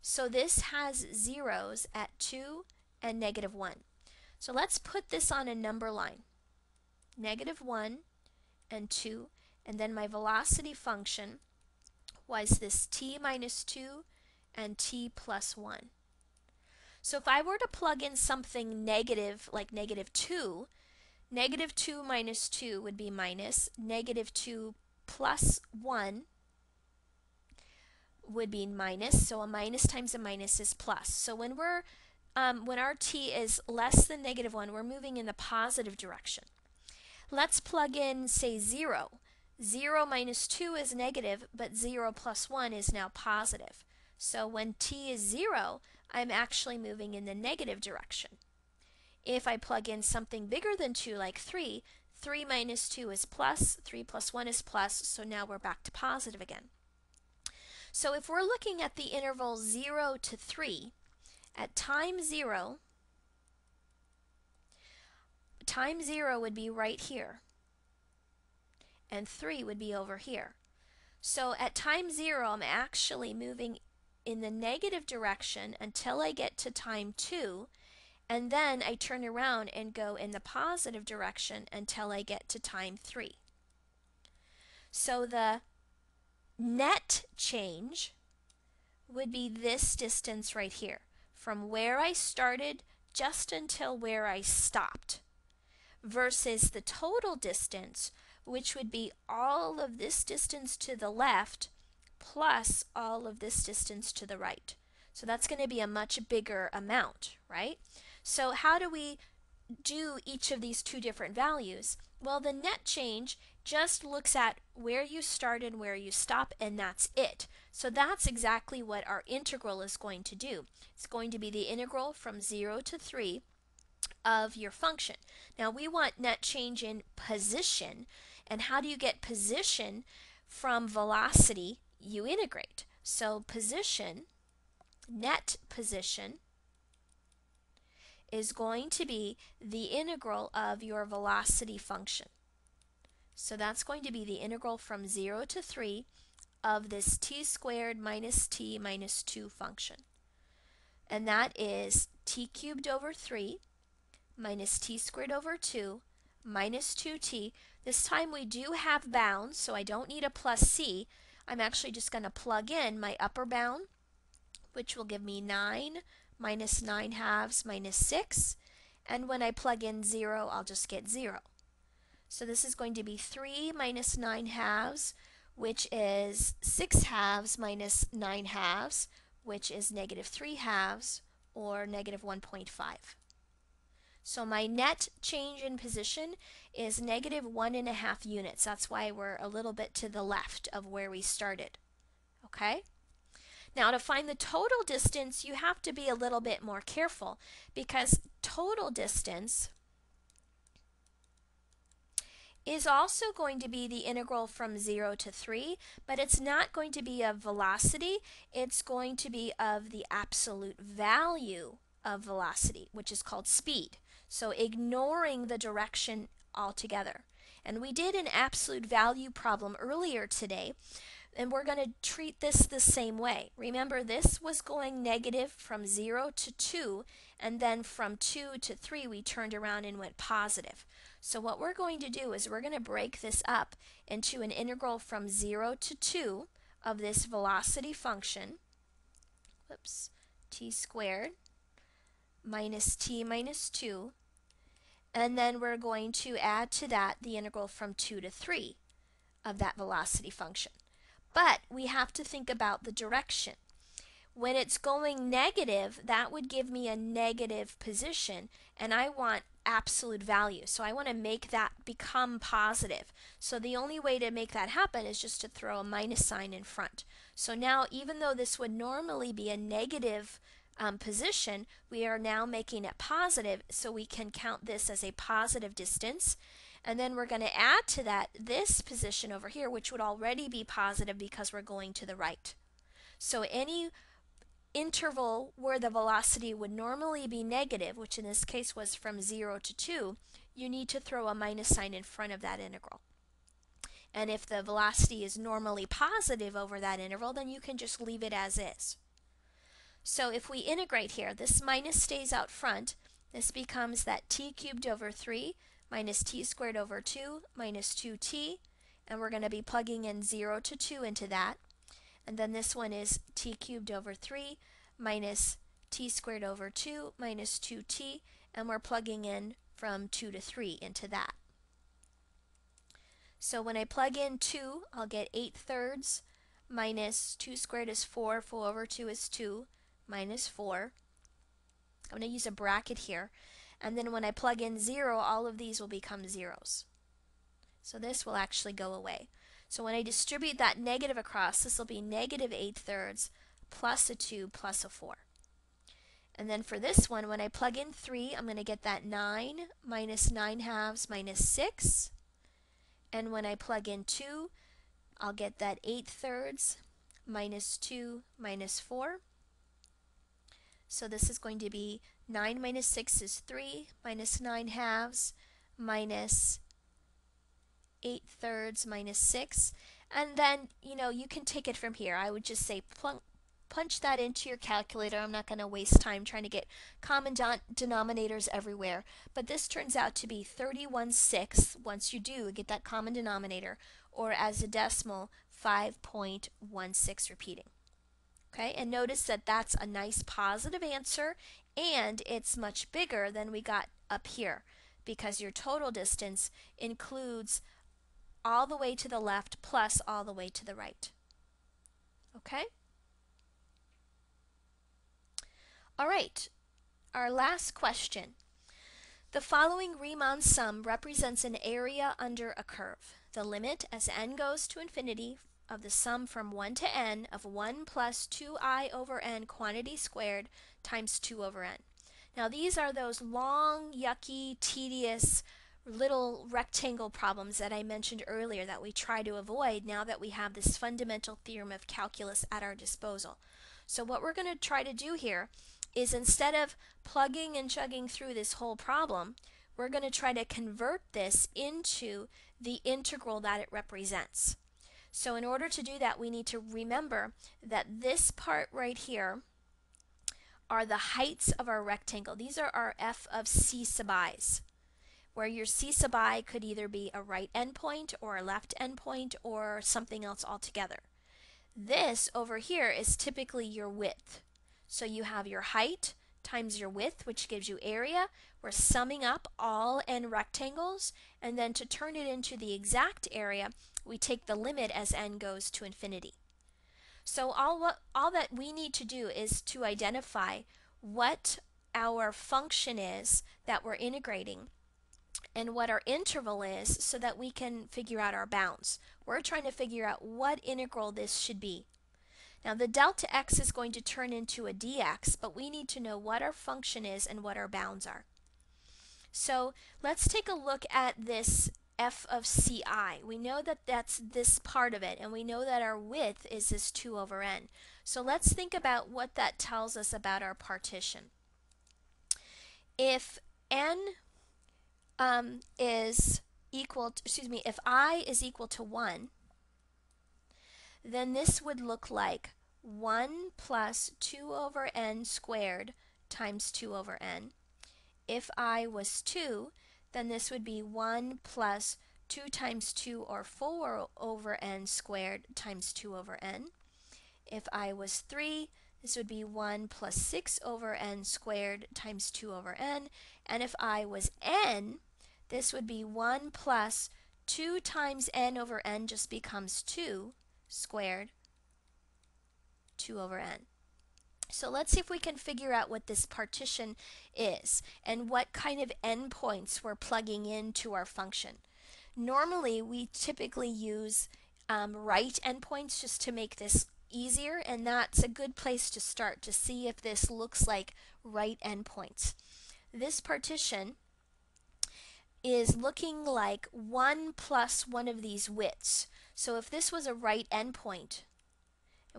So this has zeros at 2 and negative 1. So let's put this on a number line. Negative 1 and 2, and then my velocity function was this t minus 2 and t plus 1. So if I were to plug in something negative like negative 2 minus 2 would be minus, negative 2 plus 1 would be minus, so a minus times a minus is plus. So when our t is less than negative 1, we're moving in the positive direction. Let's plug in, say, 0. 0 minus 2 is negative, but 0 plus 1 is now positive. So when t is 0, I'm actually moving in the negative direction. If I plug in something bigger than 2, like 3, 3 minus 2 is plus, 3 plus 1 is plus, so now we're back to positive again. So if we're looking at the interval 0 to 3, at time 0 would be right here, and 3 would be over here. So at time 0, I'm actually moving in the negative direction until I get to time 2, and then I turn around and go in the positive direction until I get to time 3. So the net change would be this distance right here, from where I started just until where I stopped, versus the total distance, which would be all of this distance to the left plus all of this distance to the right. So that's going to be a much bigger amount, right? So how do we do each of these two different values? Well, the net change just looks at where you start and where you stop, and that's it. So that's exactly what our integral is going to do. It's going to be the integral from 0 to 3 of your function. Now we want net change in position, and how do you get position from velocity? You integrate. So position, net position, is going to be the integral of your velocity function. So that's going to be the integral from 0 to 3 of this t squared minus t minus 2 function. And that is t cubed over 3 minus t squared over 2 minus 2t. This time we do have bounds, so I don't need a plus c. I'm actually just going to plug in my upper bound, which will give me 9 minus 9 halves minus 6. And when I plug in 0, I'll just get 0. So this is going to be 3 minus 9 halves, which is 6 halves minus 9 halves, which is negative 3 halves, or negative 1.5. So my net change in position is negative 1.5 units. That's why we're a little bit to the left of where we started. Okay? Now to find the total distance, you have to be a little bit more careful, because total distance is also going to be the integral from 0 to 3, but it's not going to be of velocity, it's going to be of the absolute value of velocity, which is called speed. So ignoring the direction altogether. And we did an absolute value problem earlier today, and we're going to treat this the same way. Remember, this was going negative from 0 to 2, and then from 2 to 3 we turned around and went positive. So what we're going to do is we're going to break this up into an integral from 0 to 2 of this velocity function, t squared minus t minus 2, and then we're going to add to that the integral from 2 to 3 of that velocity function. But we have to think about the direction. When it's going negative, that would give me a negative position, and I want absolute value. So I want to make that become positive. So the only way to make that happen is just to throw a minus sign in front. So now, even though this would normally be a negative position, we are now making it positive, so we can count this as a positive distance. And then we're going to add to that this position over here, which would already be positive because we're going to the right. So any interval where the velocity would normally be negative, which in this case was from 0 to 2, you need to throw a minus sign in front of that integral. And if the velocity is normally positive over that interval, then you can just leave it as is. So if we integrate here, this minus stays out front. This becomes that t cubed over 3 minus t squared over 2 minus 2t, and we're going to be plugging in 0 to 2 into that. And then this one is t cubed over 3 minus t squared over 2 minus 2t, and we're plugging in from 2 to 3 into that. So when I plug in 2, I'll get 8/3 minus 2 squared is 4, 4 over 2 is 2, minus 4. I'm going to use a bracket here. And then when I plug in 0, all of these will become zeros. So this will actually go away. So when I distribute that negative across, this will be negative 8/3 plus a 2 plus a 4. And then for this one, when I plug in 3, I'm going to get that 9 minus 9/2 minus 6. And when I plug in 2, I'll get that 8/3 minus 2 minus 4. So this is going to be 9 minus 6 is 3 minus 9/2 minus 8/3 minus 6. And then, you can take it from here. I would just say punch that into your calculator. I'm not going to waste time trying to get common denominators everywhere. But this turns out to be 31/6 once you do get that common denominator, or as a decimal, 5.16 repeating. Okay, and notice that that's a nice positive answer, and it's much bigger than we got up here, because your total distance includes all the way to the left plus all the way to the right. Okay? All right, our last question. The following Riemann sum represents an area under a curve. The limit as n goes to infinity of the sum from 1 to n of 1 plus 2i over n quantity squared times 2 over n. Now these are those long, yucky, tedious little rectangle problems that I mentioned earlier that we try to avoid now that we have this fundamental theorem of calculus at our disposal. So what we're going to try to do here is, instead of plugging and chugging through this whole problem, we're going to try to convert this into the integral that it represents. So in order to do that, we need to remember that this part right here are the heights of our rectangle. These are our f of c sub i's, where your c sub I could either be a right endpoint or a left endpoint or something else altogether. This over here is typically your width. So you have your height times your width, which gives you area. We're summing up all n rectangles, and then to turn it into the exact area, we take the limit as n goes to infinity. So all that we need to do is to identify what our function is that we're integrating and what our interval is, so that we can figure out our bounds. We're trying to figure out what integral this should be. Now the delta x is going to turn into a dx, but we need to know what our function is and what our bounds are. So let's take a look at this f of ci. We know that that's this part of it, and we know that our width is this 2 over n. So let's think about what that tells us about our partition. If n is equal to, if I is equal to 1, then this would look like 1 plus 2 over n squared times 2 over n. If I was 2, then this would be 1 plus 2 times 2, or 4 over n squared times 2 over n. If I was 3, this would be 1 plus 6 over n squared times 2 over n. And if I was n, this would be 1 plus 2 times n over n just becomes 2 squared 2 over n. So let's see if we can figure out what this partition is and what kind of endpoints we're plugging into our function. Normally we typically use right endpoints just to make this easier, and that's a good place to start to see if this looks like right endpoints. This partition is looking like 1 plus one of these widths. So if this was a right endpoint,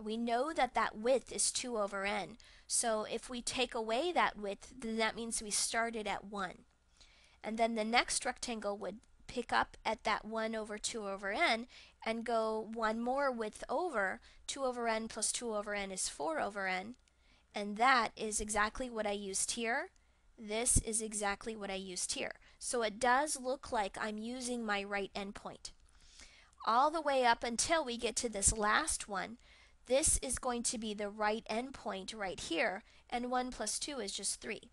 We know that that width is 2 over n. So if we take away that width, then that means we started at 1. And then the next rectangle would pick up at that 1 over 2 over n and go one more width over. 2 over n plus 2 over n is 4 over n. And that is exactly what I used here. This is exactly what I used here. So it does look like I'm using my right endpoint. All the way up until we get to this last one, this is going to be the right endpoint right here, and 1 plus 2 is just 3.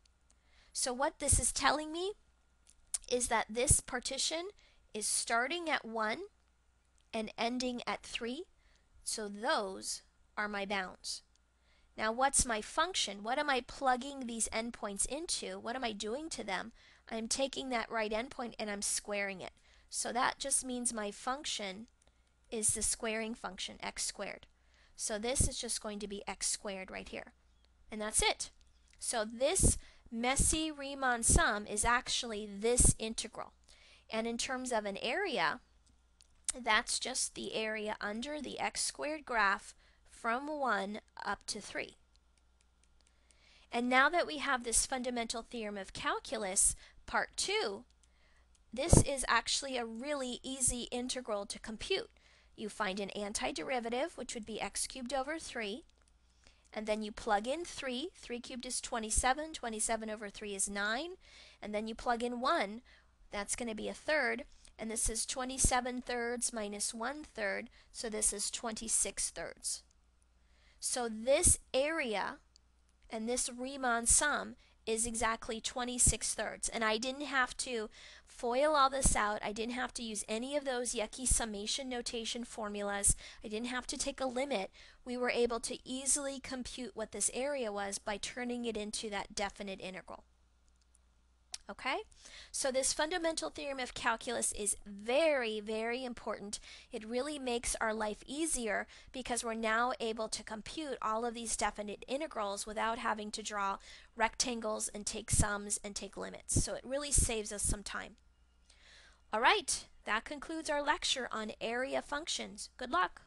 So what this is telling me is that this partition is starting at 1 and ending at 3, so those are my bounds. Now what's my function? What am I plugging these endpoints into? What am I doing to them? I'm taking that right endpoint and I'm squaring it. So that just means my function is the squaring function, x squared. So this is just going to be x squared right here. And that's it. So this messy Riemann sum is actually this integral. And in terms of an area, that's just the area under the x squared graph from 1 up to 3. And now that we have this fundamental theorem of calculus, part 2, this is actually a really easy integral to compute. You find an antiderivative, which would be x cubed over 3, and then you plug in 3. 3 cubed is 27. 27 over 3 is 9. And then you plug in 1. That's going to be a third. And this is 27 thirds minus 1 third, so this is 26 thirds. So this area and this Riemann sum is exactly 26 thirds. And I didn't have to FOIL all this out. I didn't have to use any of those yucky summation notation formulas. I didn't have to take a limit. We were able to easily compute what this area was by turning it into that definite integral. Okay? So this fundamental theorem of calculus is very, very important. It really makes our life easier because we're now able to compute all of these definite integrals without having to draw rectangles and take sums and take limits. So it really saves us some time. All right, that concludes our lecture on area functions. Good luck.